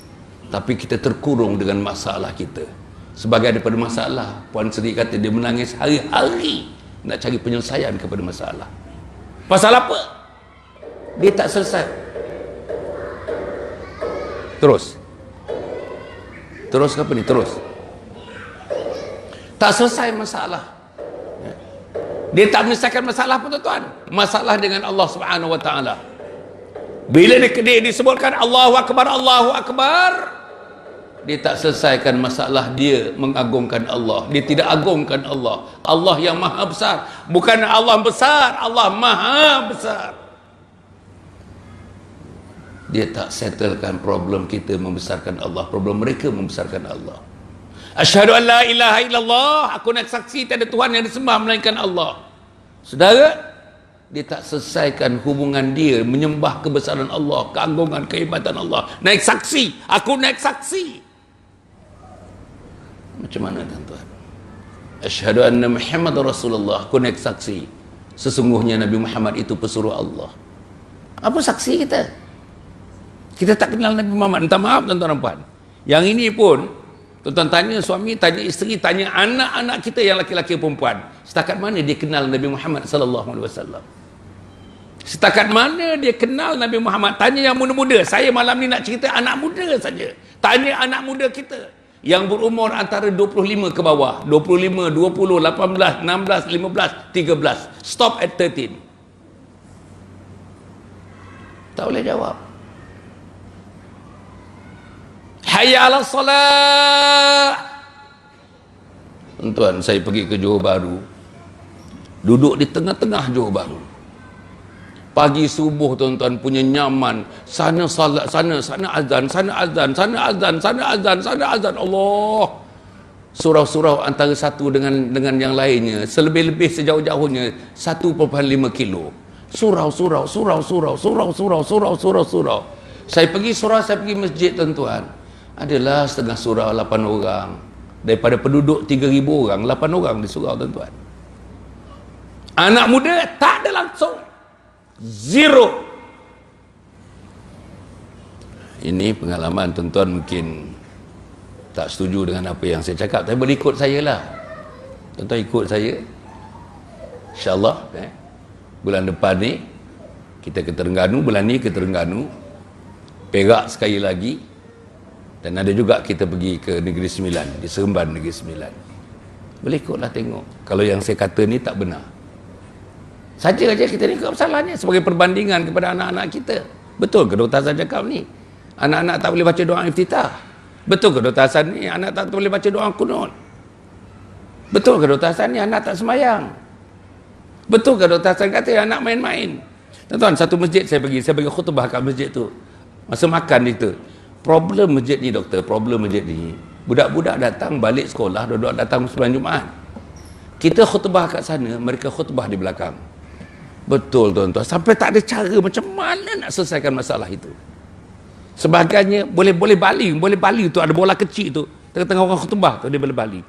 tapi kita terkurung dengan masalah kita. Sebagai daripada masalah, Puan Sri kata dia menangis hari-hari nak cari penyelesaian kepada masalah. Pasal apa? Dia tak selesai. Terus apa ni? Terus tak selesai masalah. Dia tak menyelesaikan masalah pun, tuan-tuan. Masalah dengan Allah Subhanahu Wa Taala. Bila dia disebutkan Allahu Akbar, Allahu Akbar, dia tak selesaikan masalah dia mengagungkan Allah. Dia tidak agungkan Allah. Allah yang maha besar. Bukan Allah besar, Allah maha besar. Dia tak settlekan problem kita membesarkan Allah. Problem mereka membesarkan Allah. Asyhadu an la ilaha illallah, aku nak saksi tiada Tuhan yang disembah melainkan Allah. Saudara, dia tak selesaikan hubungan dia menyembah kebesaran Allah, keagungan, kehebatan Allah. Naik saksi, aku naik saksi. Macam mana, tuan-tuan? Asyhadu anna Muhammad Rasulullah, aku naik saksi sesungguhnya Nabi Muhammad itu pesuruh Allah. Apa saksi kita? Kita tak kenal Nabi Muhammad. Minta maaf, tuan-tuan dan puan. Yang ini pun, tuan-tuan tanya suami, tanya isteri, tanya anak-anak kita yang laki-laki perempuan. Setakat mana dia kenal Nabi Muhammad sallallahu alaihi wasallam? Setakat mana dia kenal Nabi Muhammad? Tanya yang muda-muda. Saya malam ni nak cerita anak muda saja. Tanya anak muda kita yang berumur antara 25 ke bawah. 25, 20, 18, 16, 15, 13. Stop at 13. Tak boleh jawab. Hayya 'alas salat. Tuan-tuan, saya pergi ke Johor Bahru. Duduk di tengah-tengah Johor Bahru. Pagi subuh, tuan-tuan, punya nyaman. Sana salat, sana azan, sana azan, sana azan, sana azan, sana azan. Allah. Surau-surau antara satu dengan yang lainnya, selebih-lebih sejauh-jauhnya 1,5 kilo. Surau. Saya pergi surau, saya pergi masjid, tuan-tuan. Adalah setengah surau 8 orang. Daripada penduduk 3,000 orang, 8 orang di surau, tuan-tuan. Anak muda tak ada langsung. Zero. Ini pengalaman, tuan-tuan mungkin tak setuju dengan apa yang saya cakap, tapi berikut saya lah. Tuan-tuan ikut saya, InsyaAllah bulan depan ni kita ke Terengganu, bulan ni ke Terengganu, Perak sekali lagi, dan ada juga kita pergi ke Negeri Sembilan, di Seremban Negeri Sembilan. Boleh ikutlah tengok kalau yang saya kata ni tak benar. Saja kita ni ke masalahnya sebagai perbandingan kepada anak-anak kita. Betul ke Dr. Hasan cakap ni anak-anak tak boleh baca doa iftitah? Betul ke Dr. Hasan ni anak tak boleh baca doa kunut? Betul ke Dr. Hasan ni anak tak semayang? Betul ke Dr. Hasan kata anak main-main? Tuan-tuan, satu masjid saya bagi khutbah kat masjid tu. Masa makan itu, problem masjid ni, doktor, problem masjid ni, budak-budak datang balik sekolah, budak datang sembahyang Jumaat. Kita khutbah kat sana, mereka khutbah di belakang. Betul, tuan-tuan, sampai tak ada cara macam mana nak selesaikan masalah itu. Sebagainya boleh baling tu, ada bola kecil tu, tengah-tengah orang khutbah tu dia boleh baling.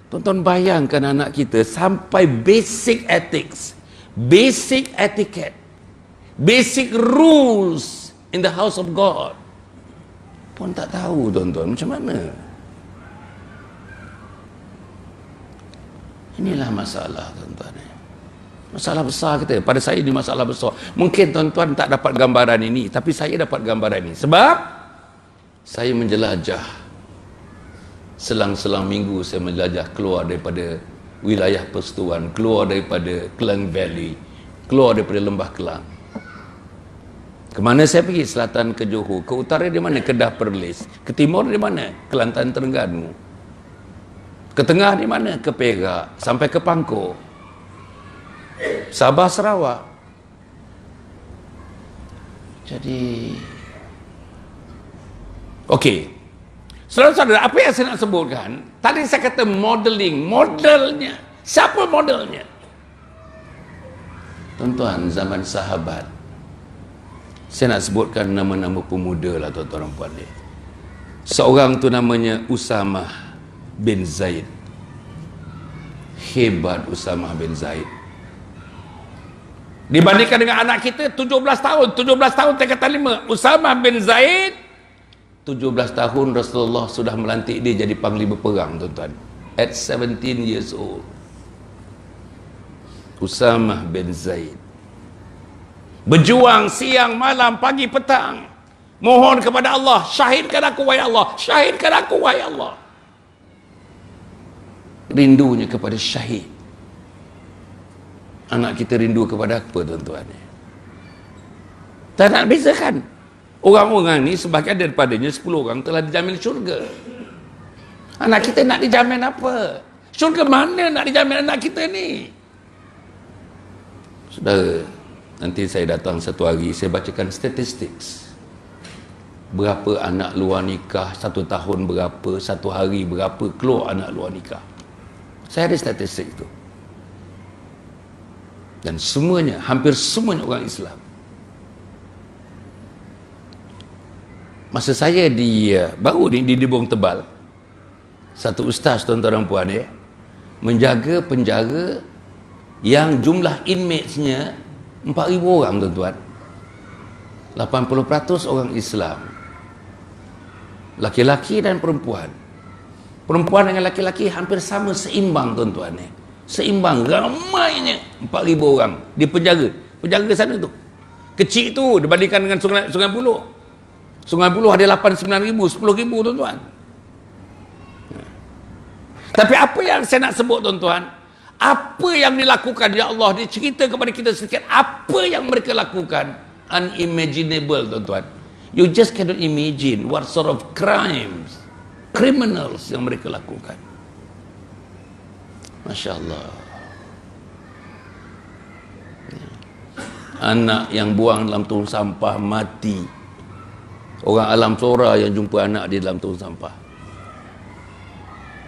Tuan-tuan bayangkan anak kita sampai basic ethics, basic etiquette, basic rules in the house of God pun tak tahu, tuan-tuan, macam mana? Inilah masalah, tuan-tuan. Masalah besar kita. Pada saya ini masalah besar. Mungkin tuan-tuan tak dapat gambaran ini, tapi saya dapat gambaran ini. Sebab saya menjelajah. Selang-selang minggu saya menjelajah keluar daripada wilayah Persatuan, keluar daripada Klang Valley, keluar daripada Lembah Kelang. Kemana saya pergi? Selatan ke Johor. Ke utara di mana? Kedah Perlis. Ke timur di mana? Kelantan Terengganu. Ke tengah di mana? Ke Perak. Sampai ke Pangkor. Sabah, Sarawak. Jadi okey, saudara-saudara, apa yang saya nak sebutkan tadi, saya kata modeling, modelnya siapa modelnya? Tuan-tuan, zaman sahabat, saya nak sebutkan nama-nama pemuda lah, tuan-tuan dan puan. Seorang tu namanya Usamah bin Zaid. Hebat Usamah bin Zaid. Dibandingkan dengan anak kita 17 tahun, 17 tahun tingkatan 5. Usamah bin Zaid 17 tahun Rasulullah sudah melantik dia jadi panglima perang, tuan-tuan. At 17 years old. Usamah bin Zaid berjuang siang malam pagi petang, mohon kepada Allah, syahidkan aku wahai Allah, syahidkan aku wahai Allah. Rindunya kepada syahid. Anak kita rindu kepada apa, tuan-tuan? Tak nak bezakan. Orang-orang ni sebahagian daripadanya 10 orang telah dijamin syurga. Anak kita nak dijamin apa? Syurga mana nak dijamin anak kita ni? Saudara, nanti saya datang satu hari, saya bacakan statistik. Berapa anak luar nikah, 1 tahun berapa, 1 hari berapa keluar anak luar nikah. Saya ada statistik itu. Dan semuanya, hampir semuanya orang Islam. Masa saya baru di Bong Tebal, satu ustaz, tuan-tuan dan puan, menjaga penjara yang jumlah inmates-nya 4,000 orang, tuan-tuan. 80% orang Islam, laki-laki dan perempuan. Perempuan dengan laki-laki hampir sama, seimbang, tuan-tuan. Seimbang, ramainya 4,000 orang di penjara. Penjara sana tu kecil tu dibandingkan dengan Sungai Buloh. Sungai Buloh ada 8-9 ribu, 10 ribu, tuan-tuan. Tapi apa yang saya nak sebut, tuan-tuan, apa yang dilakukan, ya Allah, dia cerita kepada kita sedikit apa yang mereka lakukan. Unimaginable, tuan-tuan. You just cannot imagine what sort of criminals yang mereka lakukan. Masya Allah. Anak yang buang dalam tong sampah mati. Orang alam sora yang jumpa anak di dalam tong sampah.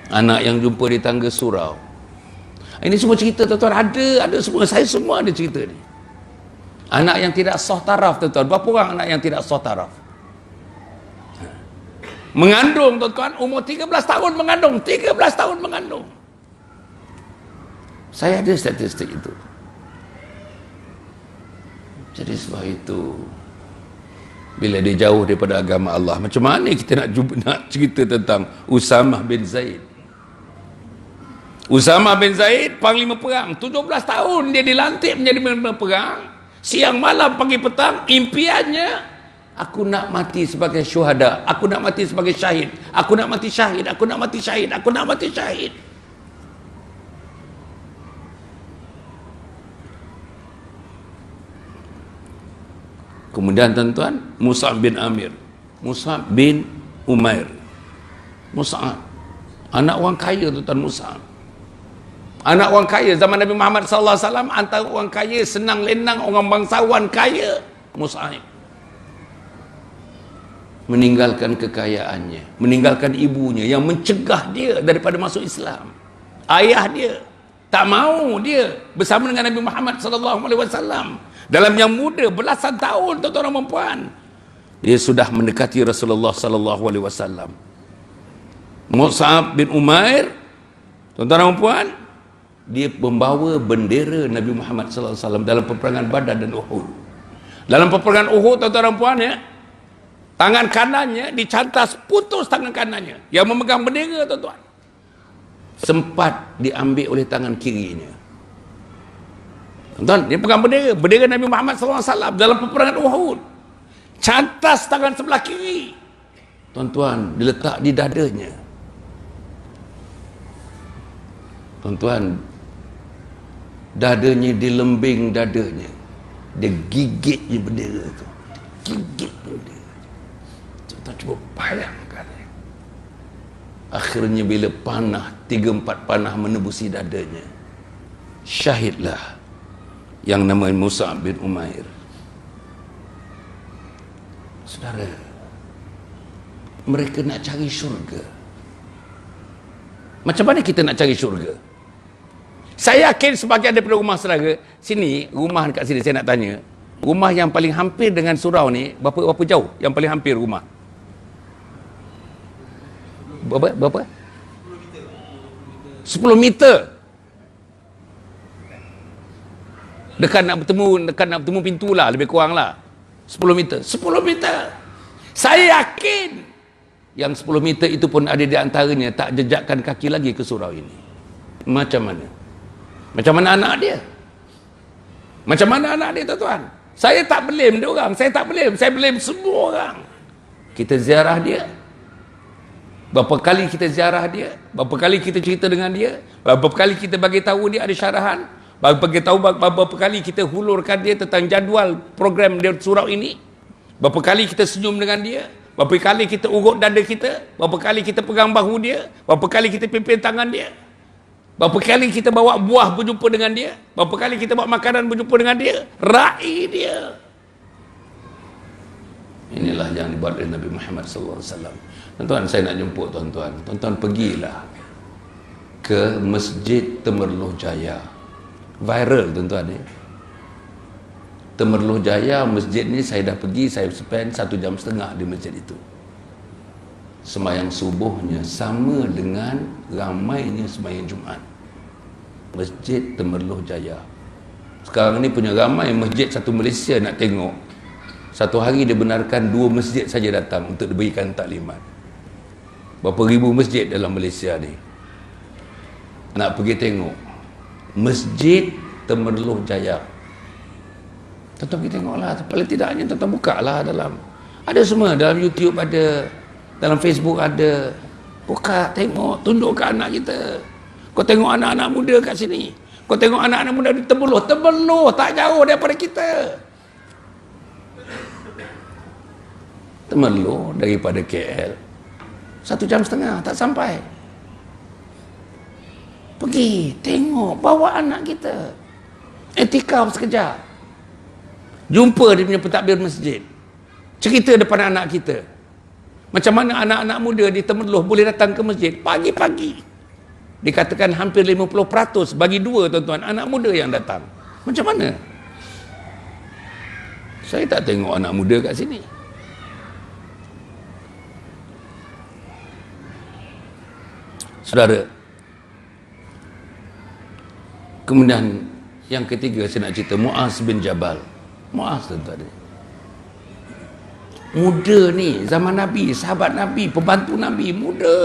Anak yang jumpa di tangga surau. Ini semua cerita, tuan-tuan. Ada semua. Saya semua ada cerita ni. Anak yang tidak sah taraf, tuan-tuan. Berapa orang anak yang tidak sah taraf? Mengandung, tuan-tuan. Umur 13 tahun mengandung. 13 tahun mengandung. Saya ada statistik itu. Jadi sebab itu, bila dia jauh daripada agama Allah, macam mana kita nak cerita tentang Usamah bin Zaid? Usamah bin Zaid, panglima perang, 17 tahun dia dilantik menjadi panglima perang. Siang malam pagi petang, impiannya, aku nak mati sebagai syuhada, aku nak mati sebagai syahid, aku nak mati syahid, aku nak mati syahid, aku nak mati syahid. Kemudian, tuan-tuan, Mus'ab bin Amir, Mus'ab bin Umair. Mus'ab, anak orang kaya, tuan-tuan. Mus'ab, anak orang kaya zaman Nabi Muhammad sallallahu alaihi wasallam. Antara orang kaya, senang lenang, orang bangsawan kaya. Mus'ab meninggalkan kekayaannya, meninggalkan ibunya yang mencegah dia daripada masuk Islam. Ayah dia tak mau dia bersama dengan Nabi Muhammad sallallahu alaihi wasallam. Dalam yang muda, belasan tahun, tuan-tuan dan puan, dia sudah mendekati Rasulullah sallallahu alaihi wasallam. Mus'ab bin Umair, tuan-tuan dan puan, dia membawa bendera Nabi Muhammad sallallahu alaihi wasallam dalam peperangan Badar dan Uhud. Dalam peperangan Uhud, tuan-tuan dan puan, tangan kanannya dicantas, putus tangan kanannya yang memegang bendera, tuan-tuan. Sempat diambil oleh tangan kirinya. Tuan, dia pegang bendera Nabi Muhammad SAW dalam peperangan Uhud. Cantas tangan sebelah kiri, tuan-tuan, diletak di dadanya. Tuan-tuan, dadanya dilembing dadanya. Dia gigitnya bendera itu. Gigit bendera. Tuan-tuan cuba bayangkan. Akhirnya bila panah, 3-4 panah menebusi dadanya, syahidlah yang namanya Mus'ab bin Umair. Saudara, mereka nak cari syurga. Macam mana kita nak cari syurga? Saya yakin sebagian daripada rumah saudara sini, rumah dekat sini, saya nak tanya, rumah yang paling hampir dengan surau ni berapa jauh yang paling hampir rumah? Berapa? 10 meter. dekat nak bertemu pintu lah, lebih kurang lah 10 meter. 10 meter. Saya yakin yang 10 meter itu pun ada di antaranya tak jejakkan kaki lagi ke surau ini. Macam mana? Macam mana anak dia? Macam mana anak dia, tuan-tuan? Saya tak blame dia orang, saya tak blame, saya blame semua orang. Kita ziarah dia. Berapa kali kita ziarah dia? Berapa kali kita cerita dengan dia? Berapa kali kita bagi tahu dia ada syarahan? Berapa kali kita hulurkan dia tentang jadual program dia surau ini? Berapa kali kita senyum dengan dia? Berapa kali kita urut dada kita? Berapa kali kita pegang bahu dia? Berapa kali kita pimpin tangan dia? Berapa kali kita bawa buah berjumpa dengan dia? Berapa kali kita bawa makanan berjumpa dengan dia? Raih dia. Inilah yang dibuat oleh Nabi Muhammad SAW. Tuan-tuan, saya nak jemput tuan-tuan. Tuan-tuan pergilah ke Masjid Temerloh Jaya. Viral tuan-tuan ni. Temerloh Jaya, masjid ni saya dah pergi, saya spend 1.5 jam di masjid itu. Sembahyang subuhnya sama dengan ramainya sembahyang Jumaat. Masjid Temerloh Jaya. Sekarang ni punya ramai masjid satu Malaysia nak tengok. Satu hari dia benarkan 2 masjid saja datang untuk diberikan taklimat. Berapa ribu masjid dalam Malaysia ni. Nak pergi tengok Masjid Temerloh Jaya. Tuan-tuan pergi tengoklah. Paling tidaknya tuan-tuan buka lah dalam. Ada semua dalam YouTube ada. Dalam Facebook ada. Buka, tengok, tunjuk ke anak kita. Kau tengok anak-anak muda kat sini. Kau tengok anak-anak muda di Temerloh. Temerloh tak jauh daripada kita. Temerloh daripada KL 1.5 jam tak sampai. Pergi, tengok, bawa anak kita. Etikaf sekejap. Jumpa dia punya pentadbir masjid. Cerita depan anak kita. Macam mana anak-anak muda di Temerloh boleh datang ke masjid pagi-pagi. Dikatakan hampir 50% bagi 2 tuan-tuan, anak muda yang datang. Macam mana? Saya tak tengok anak muda kat sini. Saudara, kemudian yang ketiga saya nak cerita Muaz bin Jabal. Muaz tuan-tuan, muda ni, zaman Nabi, sahabat Nabi, pembantu Nabi, muda.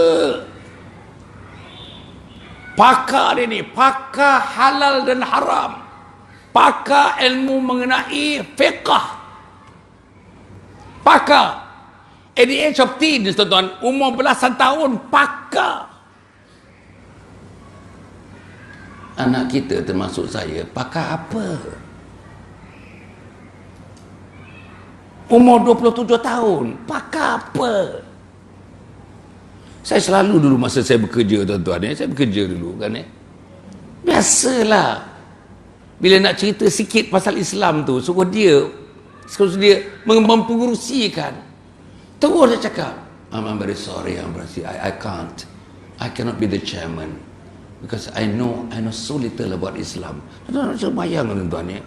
Pakar dia ni, pakar halal dan haram, pakar ilmu mengenai fiqh, pakar. At the age of teens, tuan-tuan, umur belasan tahun, pakar. Anak kita termasuk saya, pakar apa? Umur 27 tahun, pakar apa? Saya selalu dulu masa saya bekerja, tuan-tuan, saya bekerja dulu kan. Biasalah. Bila nak cerita sikit pasal Islam tu, suruh dia mempengerusikan. Terus dia cakap, I'm very sorry, I can't. I cannot be the chairman. Because I know so little about Islam. Tuan-tuan, saya bayang tuan-tuan,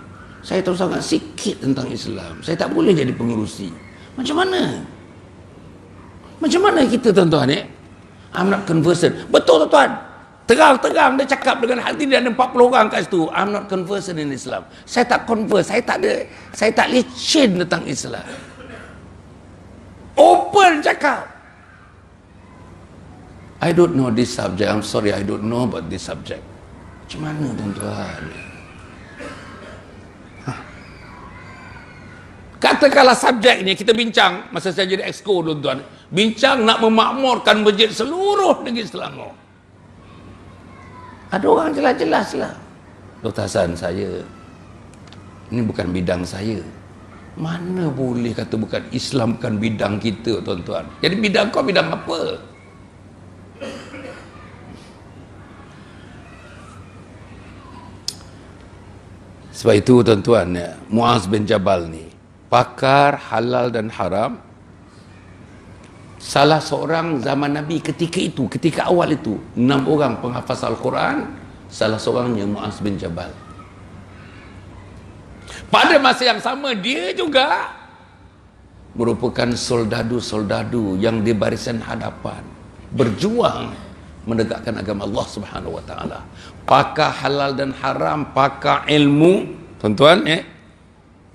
saya tahu sangat sikit tentang Islam. Saya tak boleh jadi pengerusi. Macam mana? Macam mana kita, tuan-tuan, I'm not conversant. Betul, tuan-tuan. Terang-terang dia cakap dengan hati dia, ada 40 orang kat situ. I'm not conversant in Islam. Saya tak converse. Saya tak licin tentang Islam. Open cakap. I don't know this subject. I'm sorry, I don't know about this subject. Macam mana, tuan-tuan? Katakanlah subjek ni kita bincang masa saya jadi exco, tuan-tuan. Bincang nak memakmurkan masjid seluruh negeri Selangor. Ada orang jelas-jelas lah. Dr. Hasan, ini bukan bidang saya. Mana boleh kata bukan Islam, bukan bidang kita, tuan-tuan. Jadi bidang kau bidang apa? Sebab itu, tuan-tuan, Muaz bin Jabal ni pakar halal dan haram, salah seorang zaman Nabi ketika itu, ketika awal itu, 6 orang penghafaz Al-Quran, salah seorangnya Muaz bin Jabal. Pada masa yang sama, dia juga merupakan soldadu-soldadu yang di barisan hadapan berjuang menegakkan agama Allah Subhanahu wa taala. Pakar halal dan haram, pakar ilmu Tuan-tuan,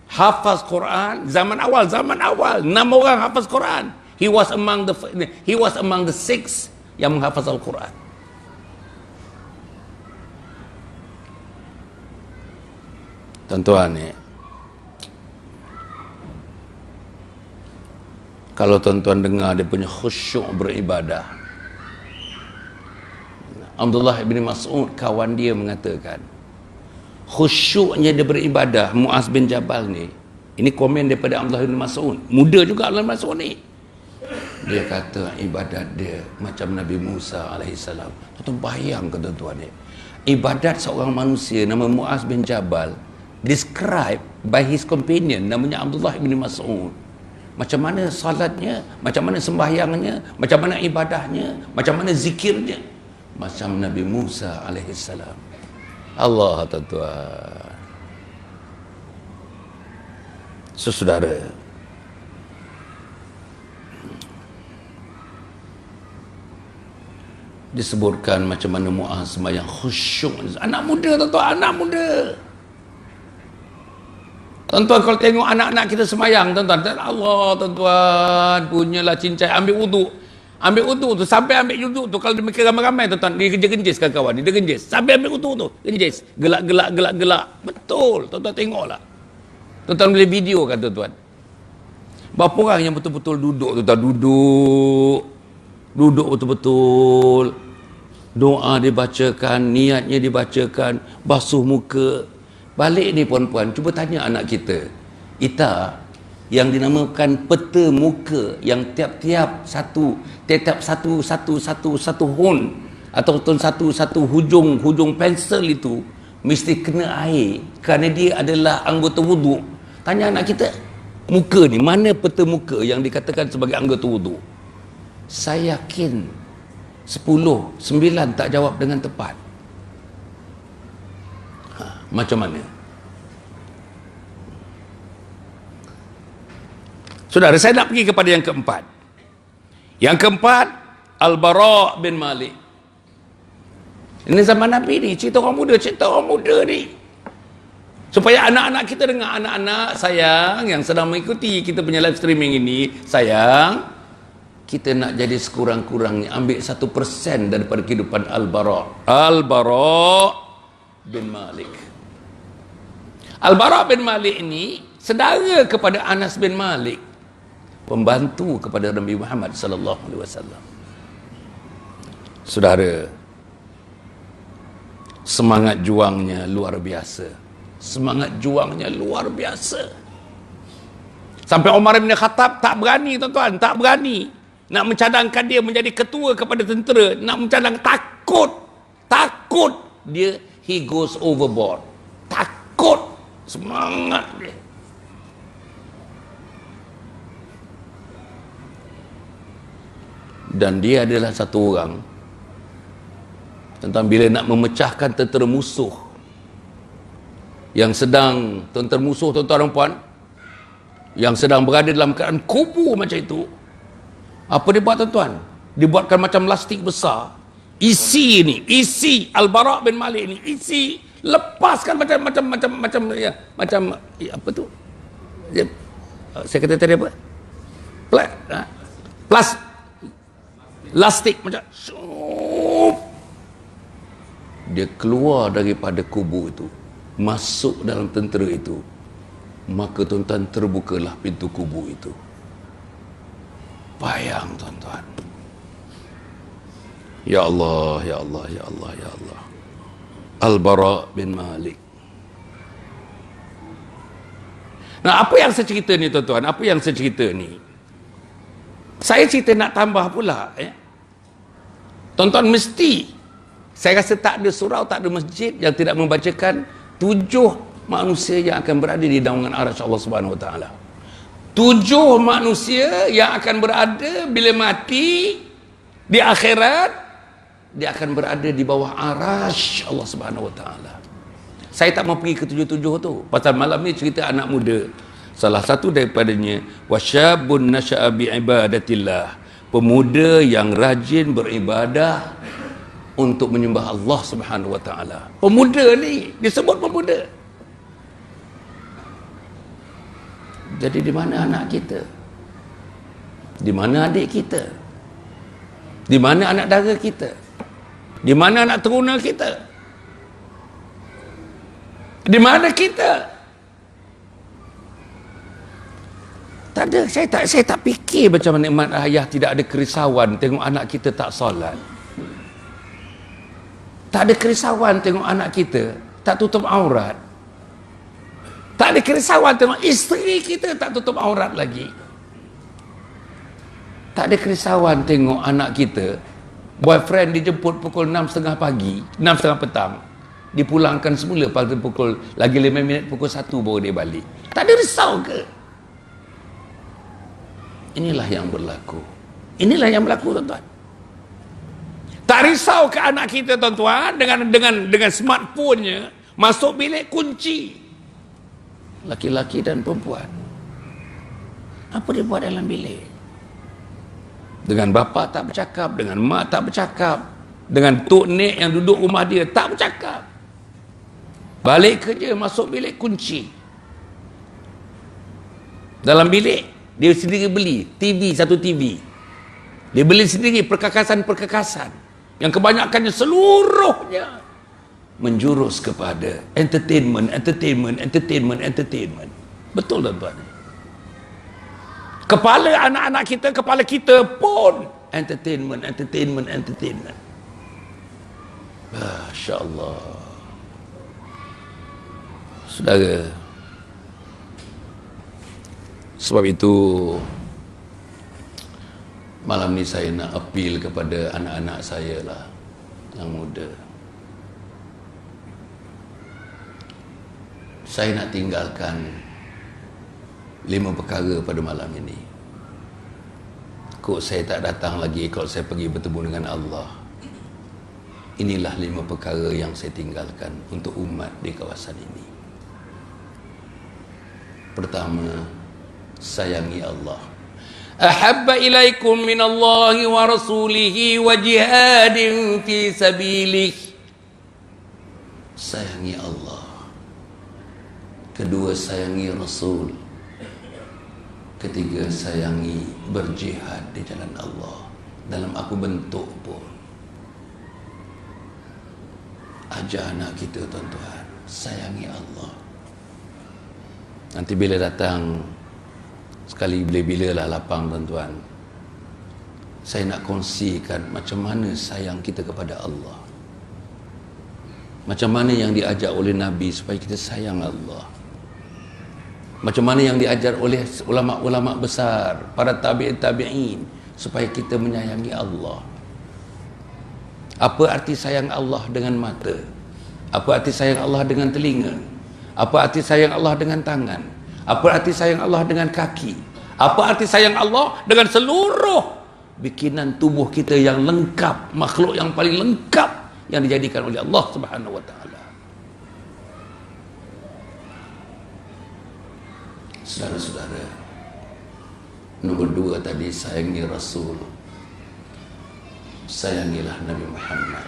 hafaz Quran zaman awal, 6 orang hafaz Quran. He was among the 6 yang menghafaz Al-Quran. Tuan-tuan, kalau tuan-tuan dengar dia punya khusyuk beribadah, Abdullah bin Mas'ud kawan dia mengatakan khusyuknya dia beribadah Muaz bin Jabal ni, ini komen daripada Abdullah bin Mas'ud, muda juga Abdullah bin Mas'ud ni, dia kata ibadat dia macam Nabi Musa alaihissalam. Tuan-tuan bayang ke tuan-tuan ni, ibadat seorang manusia nama Muaz bin Jabal described by his companion namanya Abdullah bin Mas'ud. Macam mana salatnya, macam mana sembahyangnya, macam mana ibadahnya, macam mana zikirnya, macam Nabi Musa alaihissalam. Allah, tuan-tuan. Saudara, disebutkan macam mana Muaz sembahyang khusyuk. Anak muda, tuan-tuan, anak muda. Tuan-tuan, kalau tengok anak-anak kita sembahyang, tuan-tuan, Allah, tuan-tuan, punyalah cincai, ambil wuduk tu, sampai ambil wuduk tu, kalau dia ramai-ramai, tuan-tuan, dia genjis kawan, dia genjis, sampai ambil wuduk tu, genjis, gelak, betul, tuan-tuan tengoklah, tuan-tuan boleh video kan, tuan-tuan, berapa orang yang betul-betul duduk, tuan-tuan, duduk betul-betul, doa dibacakan, niatnya dibacakan, basuh muka. Balik ni puan-puan, cuba tanya anak kita, Ita, yang dinamakan peta muka, yang tiap-tiap satu hun atau satu hujung pensel itu mesti kena air kerana dia adalah anggota wuduk. Tanya anak kita, muka ni, mana peta muka yang dikatakan sebagai anggota wuduk? Saya yakin 10, 9 tak jawab dengan tepat. Macam mana? Saudara, saya nak pergi kepada yang keempat. Yang keempat, Al-Bara' bin Malik. Ini zaman Nabi ni, cerita orang muda ni. Supaya anak-anak kita dengar, anak-anak sayang yang sedang mengikuti kita punya live streaming ini, sayang, kita nak jadi sekurang-kurangnya ambil 1% daripada kehidupan Al-Bara' bin Malik. Al-Bara' bin Malik ini saudara kepada Anas bin Malik, pembantu kepada Nabi Muhammad sallallahu alaihi wasallam. Saudara, semangat juangnya luar biasa. Sampai Umar bin Khattab tak berani, tuan-tuan, tak berani nak mencadangkan dia menjadi ketua kepada tentera, nak mencadang, takut dia, he goes overboard, takut, semangat dia. Dan dia adalah satu orang tentang bila nak memecahkan tentera musuh yang sedang, tentera musuh, tuan-tuan dan puan, yang sedang berada dalam keadaan kubu macam itu, apa dia buat, tuan-tuan? Dia buatkan macam lastik besar, isi Al-Bara' bin Malik ni, isi, lepaskan macam apa tu? Saya kata tadi apa? Lastik macam dia keluar daripada kubu itu, masuk dalam tentera itu, maka tuan-tuan, terbukalah pintu kubu itu. Bayang, tuan-tuan, ya Allah, ya Allah, ya Allah, ya Allah. Al-Bara' bin Malik. Nah, apa yang saya cerita ni, tuan-tuan, apa yang saya cerita ni, saya cerita nak tambah pula, tuan-tuan, mesti, saya rasa tak ada surau, tak ada masjid yang tidak membacakan 7 manusia yang akan berada di naungan arasy Allah Subhanahu Wa Taala. 7 manusia yang akan berada bila mati di akhirat, dia akan berada di bawah arasy Allah Subhanahu Wa Taala. Saya tak mau pergi ke 7 tu, pasal malam ni cerita anak muda. Salah satu daripadanya, wasyabun nasya'a bi ibadatillah, pemuda yang rajin beribadah untuk menyembah Allah Subhanahu Wa Taala. Pemuda ni disebut pemuda. Jadi di mana anak kita? Di mana adik kita? Di mana anak dara kita? Di mana anak teruna kita? Di mana kita? Tak ada, saya tak fikir macam mana mak ayah tidak ada kerisauan tengok anak kita tak solat. Tak ada kerisauan tengok anak kita tak tutup aurat. Tak ada kerisauan tengok isteri kita tak tutup aurat lagi. Tak ada kerisauan tengok anak kita, boyfriend dijemput pukul 6.30 pagi, 6.30 petang, dipulangkan semula pada pukul lagi 5 minit pukul 1 baru dia balik. Tak ada risau ke? Inilah yang berlaku. Inilah yang berlaku, tuan-tuan. Tak risau ke anak kita, tuan-tuan, dengan smartphone-nya masuk bilik kunci. Laki-laki dan perempuan. Apa dia buat dalam bilik? Dengan bapa tak bercakap, dengan mak tak bercakap, dengan tok nek yang duduk rumah dia tak bercakap. Balik kerja, masuk bilik kunci. Dalam bilik dia sendiri beli TV, satu TV. Dia beli sendiri perkakasan-perkakasan yang kebanyakannya seluruhnya menjurus kepada entertainment. Betul, tuan-tuan? Kepala anak-anak kita, kepala kita pun entertainment. Masya Allah. Saudara, sebab itu malam ni saya nak appeal kepada anak-anak saya lah yang muda. Saya nak tinggalkan 5 perkara pada malam ini. Kok saya tak datang lagi kalau saya pergi bertemu dengan Allah. Inilah 5 perkara yang saya tinggalkan untuk umat di kawasan ini. Pertama, sayangi Allah. Ahabba ilaikum minallahi wa rasulihi wa jihadin fi sabilih. Sayangi Allah. Kedua, sayangi Rasul. Ketiga, sayangi berjihad di jalan Allah dalam apa bentuk pun. Ajar anak kita, tuan-tuan, sayangi Allah. Nanti bila datang, sekali bila-bila lah lapang, tuan-tuan, saya nak kongsikan macam mana sayang kita kepada Allah, macam mana yang diajar oleh Nabi supaya kita sayang Allah, macam mana yang diajar oleh ulama-ulama besar, para tabi'in supaya kita menyayangi Allah. Apa arti sayang Allah dengan mata? Apa arti sayang Allah dengan telinga? Apa arti sayang Allah dengan tangan? Apa arti sayang Allah dengan kaki? Apa arti sayang Allah dengan seluruh bikinan tubuh kita yang lengkap, makhluk yang paling lengkap yang dijadikan oleh Allah Subhanahu wa taala. Saudara-saudara, nomor 2 tadi, sayangi Rasul. Sayangilah Nabi Muhammad.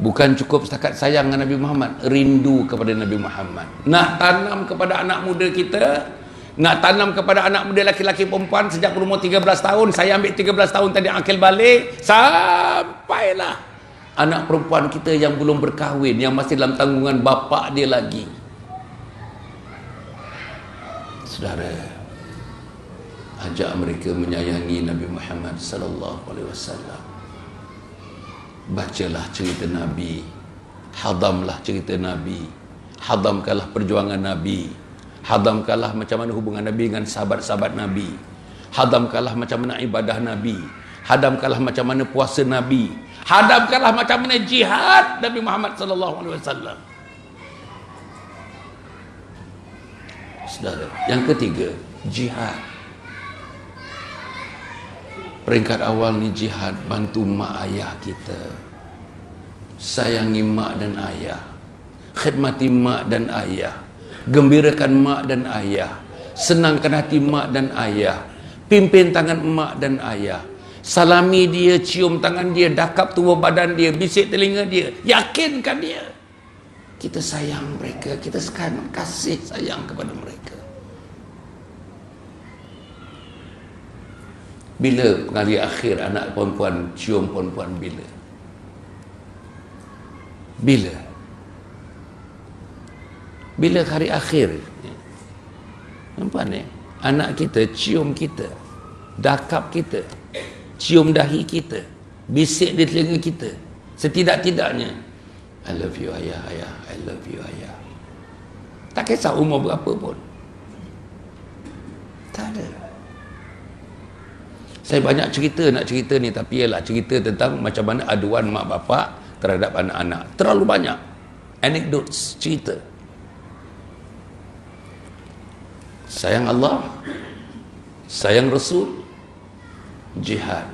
Bukan cukup setakat sayang dengan Nabi Muhammad, rindu kepada Nabi Muhammad. Nak tanam kepada anak muda kita, nak tanam kepada anak muda laki-laki perempuan sejak berumur 13 tahun. Saya ambil 13 tahun tadi akil balik, sampailah anak perempuan kita yang belum berkahwin, yang masih dalam tanggungan bapa dia lagi. Saudara, ajak mereka menyayangi Nabi Muhammad sallallahu alaihi wasallam. Bacalah cerita Nabi, hadamlah cerita Nabi, hadamkanlah perjuangan Nabi, hadamkanlah macam mana hubungan Nabi dengan sahabat-sahabat Nabi, hadamkanlah macam mana ibadah Nabi, hadamkanlah macam mana puasa Nabi, hadamkanlah macam mana jihad Nabi Muhammad sallallahu alaihi wasallam. Saudara, yang ketiga, jihad. Peringkat awal ni jihad, bantu mak ayah kita. Sayangi mak dan ayah, khidmati mak dan ayah, gembirakan mak dan ayah, senangkan hati mak dan ayah, pimpin tangan mak dan ayah, salami dia, cium tangan dia, dakap tubuh badan dia, bisik telinga dia, yakinkan dia kita sayang mereka, kita sekarang kasih sayang kepada mereka. Bila hari akhir anak perempuan cium perempuan? Bila? Bila? Bila hari akhir? Nampak ni? Anak kita cium kita, dakap kita, cium dahi kita, bisik di telinga kita. Setidak-tidaknya, I love you ayah, ayah, I love you ayah. Tak kisah umur berapa pun. Tak ada. Saya banyak cerita nak cerita ni, tapi ialah cerita tentang macam mana aduan mak bapak terhadap anak-anak. Terlalu banyak anecdotes, cerita. Sayang Allah, sayang Rasul, jihad.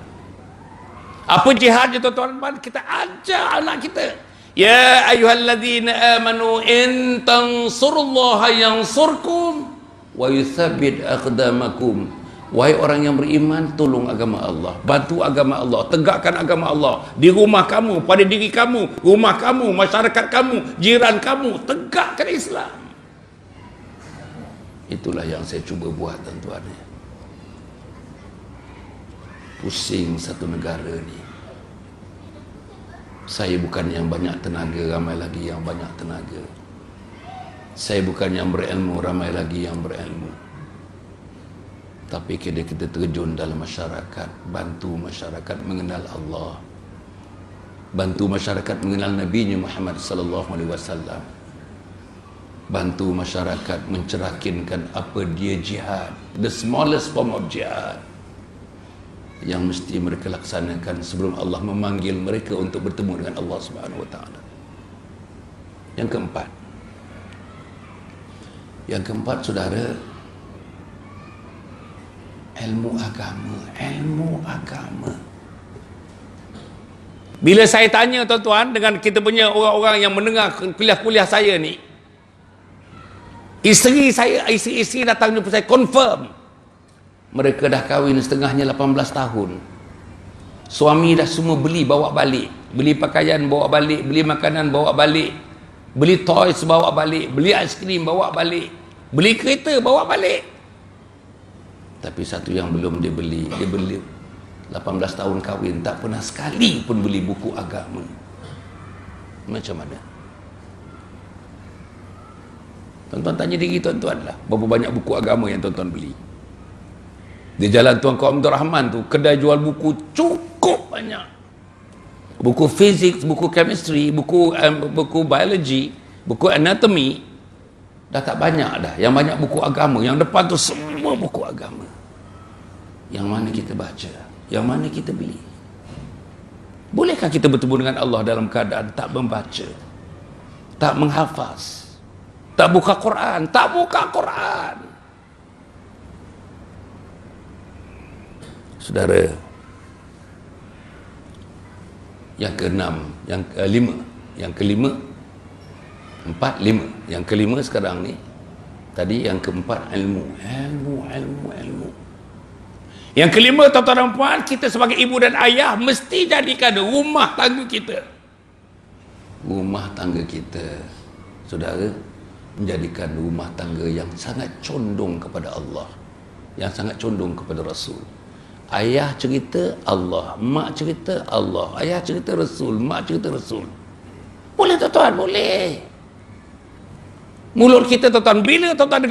Apa jihadnya tuan-tuan? Kita ajar anak kita. Ya ayyuhalladzina amanu in tansurullaha yansurkum wa yuthabbit aqdamakum. Wahai orang yang beriman, tolong agama Allah, bantu agama Allah, tegakkan agama Allah di rumah kamu, pada diri kamu, rumah kamu, masyarakat kamu, jiran kamu. Tegakkan Islam. Itulah yang saya cuba buat, tuan-tuan. Pusing satu negara ni. Saya bukan yang banyak tenaga, ramai lagi yang banyak tenaga. Saya bukan yang berilmu, ramai lagi yang berilmu. Tapi kita terjun dalam masyarakat, bantu masyarakat mengenal Allah, bantu masyarakat mengenal Nabi Muhammad sallallahu alaihi wasallam, bantu masyarakat mencerahkinkan apa dia jihad, the smallest form of jihad yang mesti mereka laksanakan sebelum Allah memanggil mereka untuk bertemu dengan Allah Subhanahu wa taala. Yang keempat, saudara, ilmu agama. Bila saya tanya, tuan-tuan, dengan kita punya orang-orang yang mendengar kuliah-kuliah saya ni, isteri datang jumpa saya, confirm mereka dah kahwin setengahnya 18 tahun. Suami dah semua beli bawa balik, beli pakaian bawa balik, beli makanan bawa balik, beli toys bawa balik, beli aiskrim bawa balik, beli kereta bawa balik. Tapi satu yang belum dia beli 18 tahun kahwin, tak pernah sekali pun beli buku agama. Macam mana? Tuan-tuan tanya diri tuan-tuan lah, berapa banyak buku agama yang tuan-tuan beli? Di Jalan Tuanku Abdul Rahman tu, kedai jual buku cukup banyak. Buku fizik, buku chemistry, buku biology, buku anatomy, dah tak banyak dah. Yang banyak buku agama, yang depan tu semua buku agama. Yang mana kita baca? Yang mana kita beli? Bolehkah kita bertemu dengan Allah dalam keadaan tak membaca, tak menghafaz, tak buka Quran, tak buka Quran? Saudara, yang keenam, yang kelima, yang kelima sekarang ni. Tadi yang keempat ilmu. Yang kelima, tuan-tuan dan puan, kita sebagai ibu dan ayah mesti jadikan rumah tangga kita, saudara, menjadikan rumah tangga yang sangat condong kepada Allah, yang sangat condong kepada Rasul. Ayah cerita Allah, mak cerita Allah, ayah cerita Rasul, mak cerita Rasul. Boleh tuan-tuan, boleh. Mulut kita, tuan-tuan, bila tuan-tuan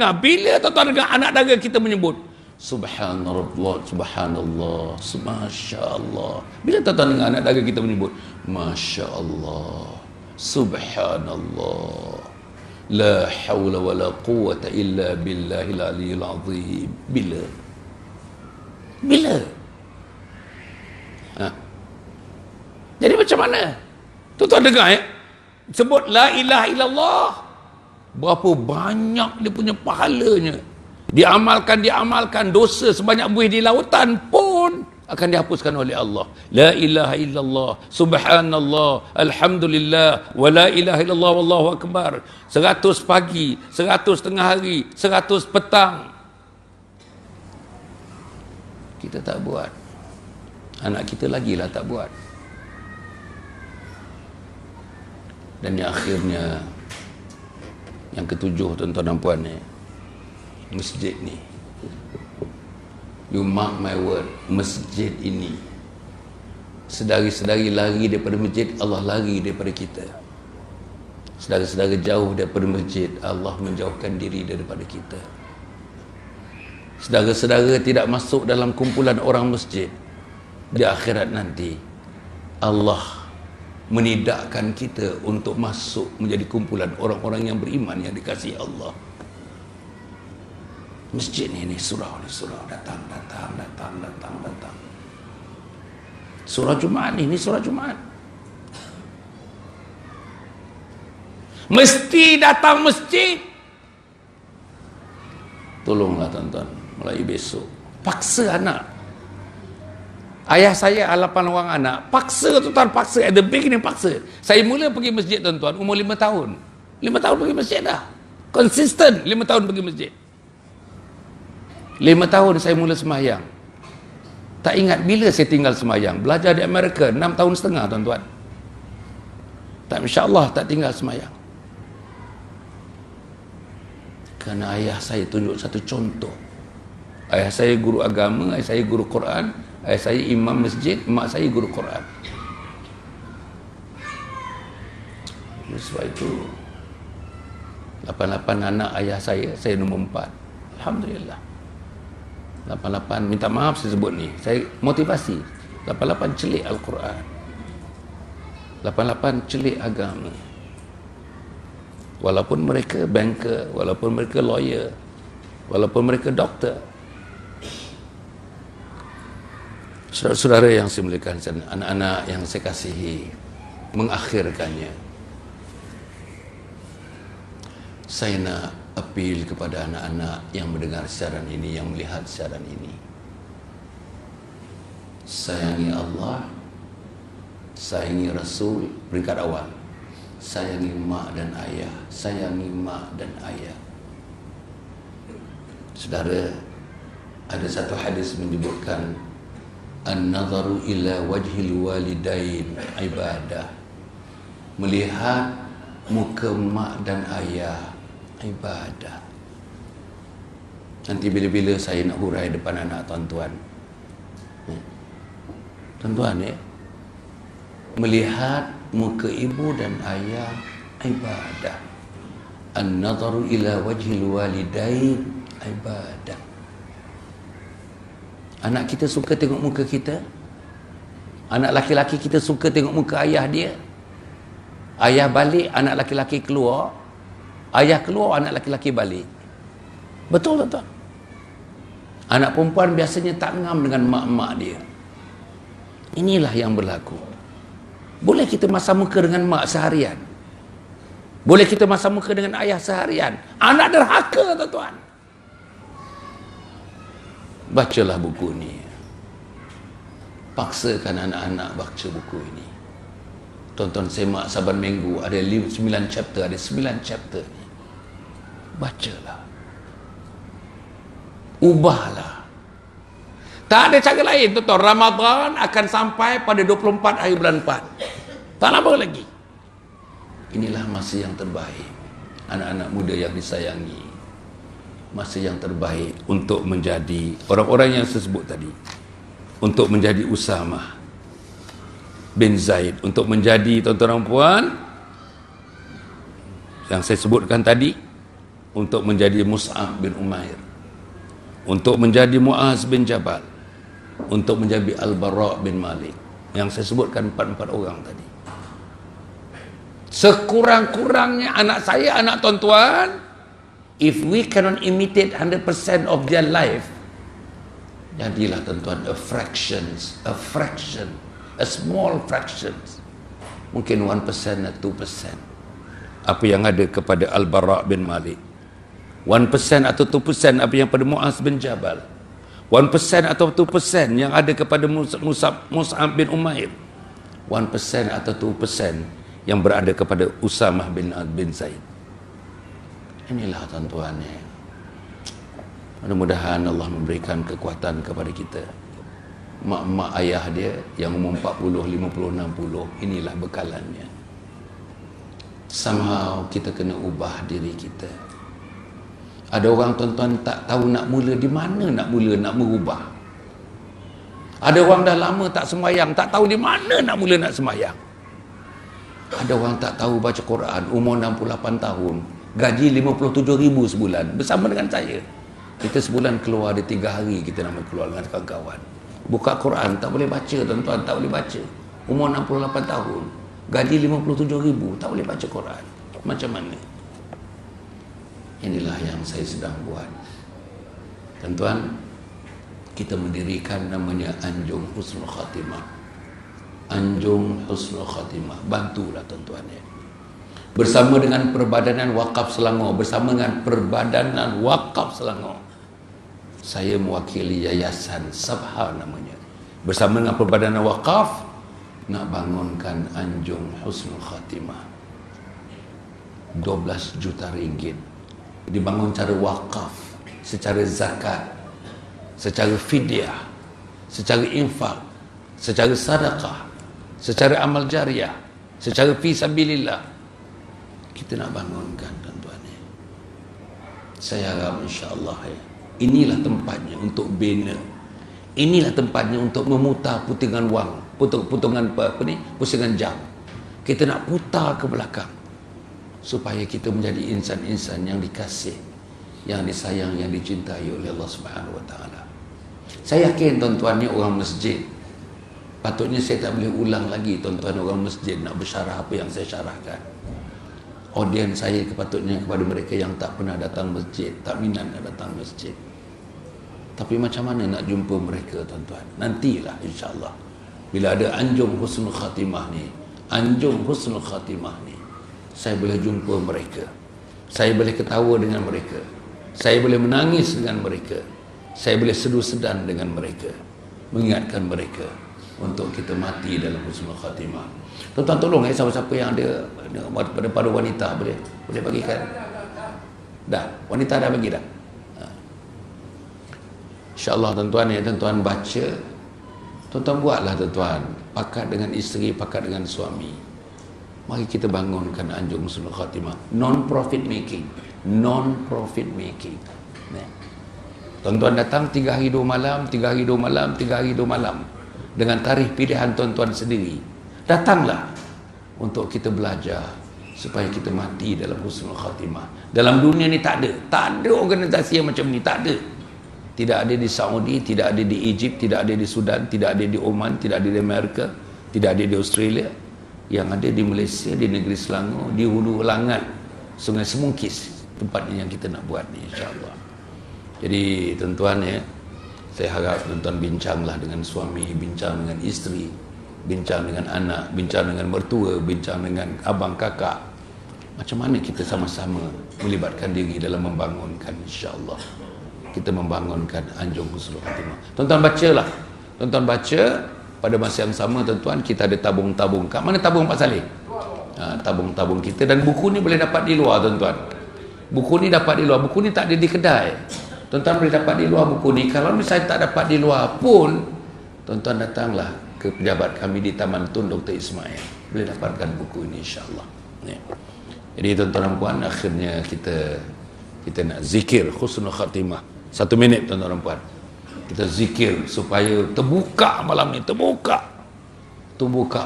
dengar anak dara kita menyebut Subhanallah, Subhanallah, Masya Allah. Bila tuan-tuan dengar anak dara kita menyebut Masya Allah, Subhanallah, La hawla wa la quwata illa billahil aliyil azim. Bila? Jadi macam mana? Tuan-tuan dengar ya? Sebut La ilaha illallah, berapa banyak dia punya pahalanya. Diamalkan, dosa sebanyak buih di lautan pun akan dihapuskan oleh Allah. La ilaha illallah, subhanallah, alhamdulillah, wa la ilaha illallah, wallahu akbar. 100 pagi, 100 tengah hari, 100 petang. Kita tak buat. Anak kita lagilah tak buat. Dan yang akhirnya, yang ketujuh, tuan-tuan dan puan ni, masjid ni. You mark my word, masjid ini, sedari-sedari lari daripada masjid, Allah lari daripada kita. Sedara-sedara jauh daripada masjid, Allah menjauhkan diri daripada kita. Sedara-sedara tidak masuk dalam kumpulan orang masjid, di akhirat nanti Allah menidakkan kita untuk masuk menjadi kumpulan orang-orang yang beriman yang dikasihi Allah. Masjid ni surau datang. Surah Jumaat ni surah Jumaat. Mesti datang masjid. Tolonglah tuan-tuan, mulai besok paksa anak. Ayah saya 8 orang anak, paksa tuan-tuan, paksa. At the beginning paksa. Saya mula pergi masjid tuan-tuan umur 5 tahun. 5 tahun pergi masjid dah. Konsisten 5 tahun pergi masjid. 5 tahun saya mula sembahyang. Tak ingat bila saya tinggal sembahyang. Belajar di Amerika 6 tahun setengah tuan-tuan. Tak, insya-Allah tak tinggal sembahyang. Kerana ayah saya tunjuk satu contoh. Ayah saya guru agama, ayah saya guru Quran, ayah saya imam masjid, mak saya guru Quran. Sebab itu 88 anak ayah saya nombor 4. Alhamdulillah. 88, minta maaf saya sebut ni, saya motivasi. 88 celik Al-Quran, 88 celik agama. Walaupun mereka banker, walaupun mereka lawyer, walaupun mereka doktor. Saudara-saudara yang saya muliakan, anak-anak yang saya kasihi, mengakhirkannya, saya nak appeal kepada anak-anak yang mendengar siaran ini, yang melihat siaran ini. Sayangi Allah, sayangi Rasul peringkat awal. Sayangi mak dan ayah, sayangi mak dan ayah. Saudara, ada satu hadis menyebutkan an-nazaru ila wajhil walidain ibadah. Melihat muka mak dan ayah ibadah. Nanti bila-bila saya nak hurai depan anak tuan-tuan, tuan-tuan ya, melihat muka ibu dan ayah ibadah. An-nazaru ila wajhil walidain ibadah. Anak kita suka tengok muka kita. Anak laki-laki kita suka tengok muka ayah dia. Ayah balik, anak laki-laki keluar. Ayah keluar, anak laki-laki balik. Betul tak? Anak perempuan biasanya tak ngam dengan mak-mak dia. Inilah yang berlaku. Boleh kita masam muka dengan mak seharian, boleh kita masam muka dengan ayah seharian. Anak derhaka tuan-tuan. Bacalah buku ni. Paksakan anak-anak baca buku ini. Tonton semak saban minggu, ada 9 chapter, ada 9 chapter ni. Bacalah. Ubahlah. Tak ada cara lain tuan-tuan. Ramadan akan sampai pada 24 hari bulan 4. Tak lama lagi. Inilah masa yang terbaik, anak-anak muda yang disayangi. Masa yang terbaik untuk menjadi orang-orang yang saya sebut tadi. Untuk menjadi Usamah bin Zaid, untuk menjadi tuan-tuan dan puan yang saya sebutkan tadi, untuk menjadi Mus'ab bin Umair, untuk menjadi Muaz bin Jabal, untuk menjadi Al-Bara bin Malik, yang saya sebutkan 4 orang tadi. Sekurang-kurangnya anak saya, anak tuan-tuan, if we cannot imitate 100% of their life, jadilah tuan-tuan a fraction, a small fraction, mungkin 1% atau 2%, apa yang ada kepada Al-Bara bin Malik, 1% atau 2% apa yang pada Muaz bin Jabal, 1% atau 2% yang ada kepada Mus'ab bin Umair, 1% atau 2% yang berada kepada Usamah bin Zaid. Inilah tuan-tuan ya. Mudah-mudahan Allah memberikan kekuatan kepada kita. Mak-mak ayah dia yang umur 40, 50, 60, inilah bekalannya. Somehow kita kena ubah diri kita. Ada orang tuan-tuan tak tahu nak mula di mana nak mula nak merubah. Ada orang dah lama tak sembahyang, tak tahu di mana nak mula nak sembahyang. Ada orang tak tahu baca Quran, umur 68 tahun, gaji 57,000 sebulan, bersama dengan saya. Kita sebulan keluar di 3 hari, kita nak keluar dengan kawan-kawan. Buka Quran, tak boleh baca tuan-tuan, tak boleh baca. Umur 68 tahun, gaji 57,000, tak boleh baca Quran. Macam mana? Inilah yang saya sedang buat. Tuan-tuan, kita mendirikan namanya Anjung Husnul Khatimah. Anjung Husnul Khatimah. Bantulah tuan-tuan ya. Bersama dengan Perbadanan Wakaf Selangor, bersama dengan Perbadanan Wakaf Selangor, saya mewakili Yayasan Sabha namanya. Bersama dengan Perbadanan Wakaf nak bangunkan Anjung Husnul Khatimah. 12 juta ringgit dibangun cara wakaf, secara zakat, secara fidyah, secara infak, secara sedekah, secara amal jariah, secara fi sabilillah. Kita nak bangunkan tuan-tuan ya. Saya harap insya-Allah ya, inilah tempatnya untuk bina. Inilah tempatnya untuk memutar putingan wang, pusingan jam. Kita nak putar ke belakang supaya kita menjadi insan-insan yang dikasih, yang disayang, yang dicintai oleh Allah Subhanahu wa taala. Saya yakin tuan-tuan ni orang masjid. Patutnya saya tak boleh ulang lagi tuan-tuan orang masjid nak bersyarah apa yang saya syarahkan. Audiens saya kepatutnya kepada mereka yang tak pernah datang masjid, tak minat nak datang masjid. Tapi macam mana nak jumpa mereka tuan-tuan? Nantilah insya-Allah. Bila ada Anjung Husnul Khatimah ni, Anjung Husnul Khatimah ni, saya boleh jumpa mereka. Saya boleh ketawa dengan mereka. Saya boleh menangis dengan mereka. Saya boleh sedu-sedan dengan mereka. Mengingatkan mereka untuk kita mati dalam husnul khatimah. Tuan-tuan tolong siapa-siapa yang ada pada wanita boleh bagikan. Dah, wanita dah bagi dah. Insya-Allah tuan-tuan ya, tuan-tuan baca. Tuan-tuan buatlah tuan-tuan, pakat dengan isteri, pakat dengan suami. Mari kita bangunkan Anjung Husnul Khatimah. Non-profit making. Non-profit making. Tuan-tuan datang 3 hari 2 malam, 3 hari 2 malam, 3 hari 2 malam. Dengan tarikh pilihan tuan-tuan sendiri. Datanglah untuk kita belajar supaya kita mati dalam husnul khatimah. Dalam dunia ni tak ada organisasi yang macam ni, tak ada. Tidak ada di Saudi, tidak ada di Egypt, tidak ada di Sudan, tidak ada di Oman, tidak ada di Amerika, tidak ada di Australia. Yang ada di Malaysia, di negeri Selangor, di hulu langat Sungai Semungkis, tempatnya yang kita nak buat ni insya-Allah. Jadi tuan-tuan ya, saya harap tuan-tuan bincanglah dengan suami, bincang dengan isteri, bincang dengan anak, bincang dengan mertua, bincang dengan abang kakak. Macam mana kita sama-sama melibatkan diri dalam membangunkan insya-Allah. Kita membangunkan Anjung Husnul Khatimah. Tuan-tuan bacalah. Tuan-tuan baca, pada masa yang sama tuan-tuan kita ada tabung-tabung. Kat mana tabung Pak Saleh? Tabung-tabung kita, dan buku ni boleh dapat di luar tuan-tuan. Buku ni dapat di luar. Buku ni tak ada di kedai. Tuan-tuan boleh dapat di luar buku ni. Kalau misalnya tak dapat di luar pun, tuan-tuan datanglah ke pejabat kami di Taman Tun Dr. Ismail. Boleh dapatkan buku ini insya-Allah. Ya. Jadi tuan-tuan dan puan, akhirnya kita nak zikir husnul khatimah. 1 minit tuan-tuan dan puan. Kita zikir supaya terbuka malam ni, terbuka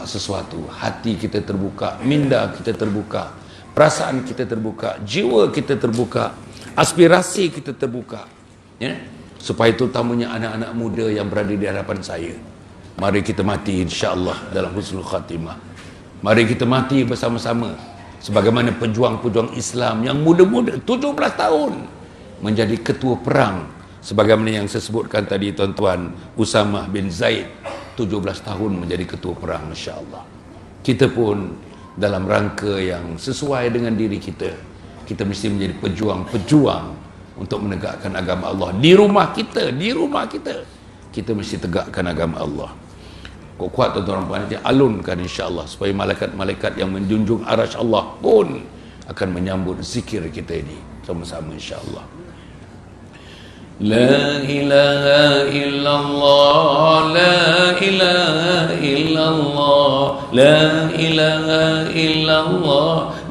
sesuatu. Hati kita terbuka, minda kita terbuka, perasaan kita terbuka, jiwa kita terbuka, aspirasi kita terbuka. Ya? Supaya terutamanya anak-anak muda yang berada di hadapan saya. Mari kita mati insya-Allah dalam husnul khatimah. Mari kita mati bersama-sama sebagaimana pejuang-pejuang Islam yang muda-muda 17 tahun menjadi ketua perang, sebagaimana yang saya sebutkan tadi tuan-tuan, Usamah bin Zaid 17 tahun menjadi ketua perang insya-Allah. Kita pun dalam rangka yang sesuai dengan diri kita, kita mesti menjadi pejuang-pejuang untuk menegakkan agama Allah di rumah kita, kita mesti tegakkan agama Allah. Kok kuat tuan-tuan puan, nanti alunkan insya-Allah supaya malaikat-malaikat yang menjunjung arasy Allah pun akan menyambut zikir kita ini sama-sama insya-Allah. La ilaha illallah, la ilaha illallah, la ilaha illallah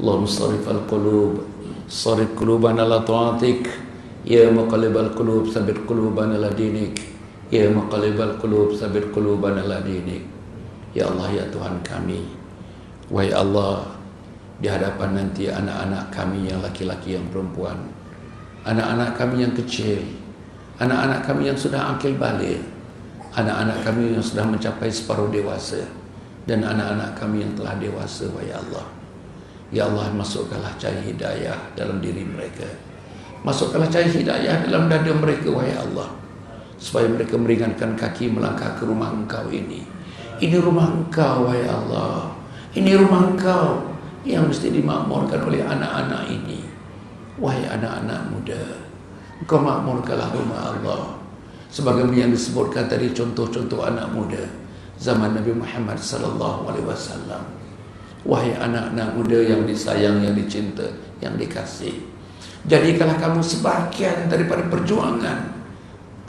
Allahumma sarrifal qulub, sarrif qulubana la ta'atik, ya muqallibal qulub sabbit qulubana la dinik, ya muqallibal qulub sabbit qulubana la dinik. Ya Allah, ya Tuhan kami, wahai Allah, di hadapan nanti anak-anak kami yang laki-laki yang perempuan, anak-anak kami yang kecil, anak-anak kami yang sudah akil balik, anak-anak kami yang sudah mencapai separuh dewasa, dan anak-anak kami yang telah dewasa, wahai Allah. Ya Allah, masukkanlah cahaya hidayah dalam diri mereka, masukkanlah cahaya hidayah dalam dada mereka, wahai Allah, supaya mereka meringankan kaki melangkah ke rumah Engkau ini. Ini rumah Engkau, wahai Allah, ini rumah Engkau yang mesti dimakmurkan oleh anak-anak ini. Wahai anak-anak muda, Engkau makmurkanlah rumah Allah, sebagaimana yang disebutkan tadi contoh-contoh anak muda zaman Nabi Muhammad sallallahu alaihi wasallam. Wahai anak-anak muda yang disayang, yang dicinta, yang dikasih, jadikanlah kamu sebahagian daripada perjuangan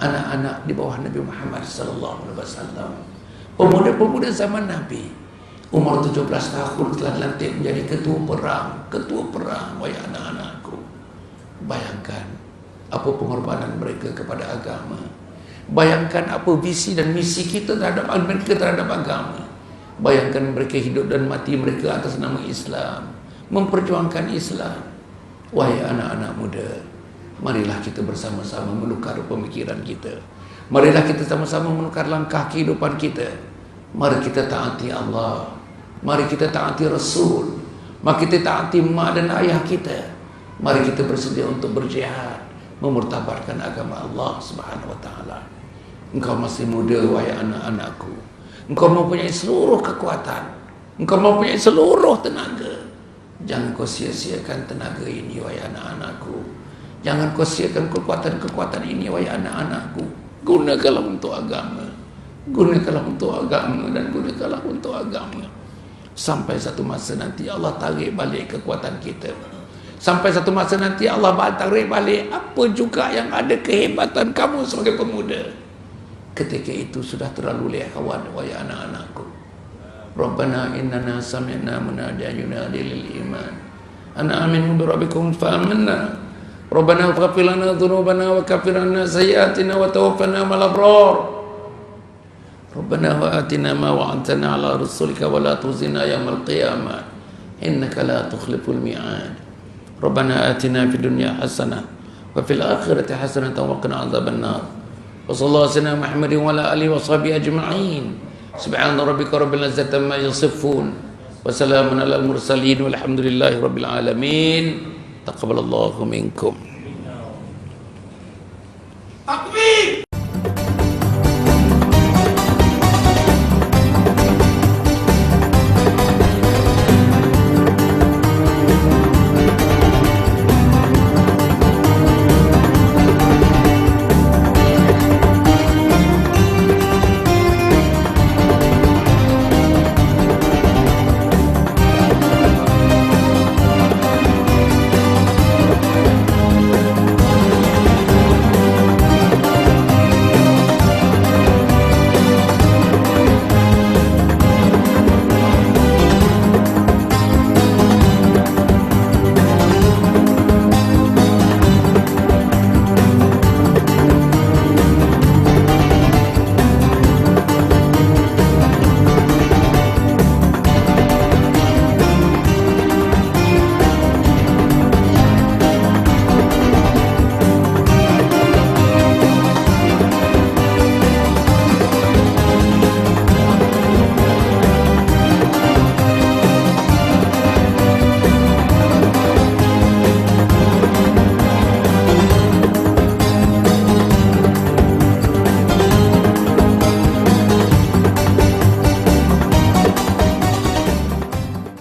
anak-anak di bawah Nabi Muhammad sallallahu alaihi wasallam. Pemuda-pemuda zaman Nabi, umur 17 tahun telah dilantik menjadi ketua perang, wahai anak-anakku. Bayangkan apa pengorbanan mereka kepada agama. Bayangkan apa visi dan misi kita terhadap mereka terhadap agama. Bayangkan mereka hidup dan mati mereka atas nama Islam, memperjuangkan Islam. Wahai anak-anak muda, marilah kita bersama-sama menukar pemikiran kita. Marilah kita sama-sama menukar langkah kehidupan kita. Mari kita taati Allah, mari kita taati Rasul, mari kita taati mak dan ayah kita. Mari kita bersedia untuk berjihad, memurtabatkan agama Allah Subhanahu wa taala. Engkau masih muda, wahai anak-anakku. Engkau mempunyai seluruh kekuatan, engkau mempunyai seluruh tenaga. Jangan kau sia-siakan tenaga ini, wahai anak-anakku. Jangan kau sia-siakan kekuatan-kekuatan ini, wahai anak-anakku. Gunakanlah untuk agama, gunakanlah untuk agama, dan gunakanlah untuk agama. Sampai satu masa nanti Allah tarik balik kekuatan kita. Sampai satu masa nanti Allah tarik balik apa juga yang ada kehebatan kamu sebagai pemuda. Ketika itu sudah terlalu lewat, wahai anak-anakku. Rabbana innana sami'na munadiyan yunadi lil iman ana aminu bi rabbikum fa amanna. Rabbana ighfir lana dhunubana wa kaffir 'anna sayyi'atina wa tawaffana ma'al abrar. Rabbana wa atina ma wa'adtana 'ala rusulika wa la tukhzina yawmal qiyamah innaka la tukhliful mi'ad. Rabbana atina fid dunya hasanah wa fil akhirati hasanah wa qina 'adzaban nar. Wa sallallahu ala Muhammadin wa ala alihi wa sahbihi ajma'in. Subhana rabbika rabbil izzati amma yasifun wa salamun alal mursalin walhamdulillahi rabbil alamin. Taqabbalallahu minkum.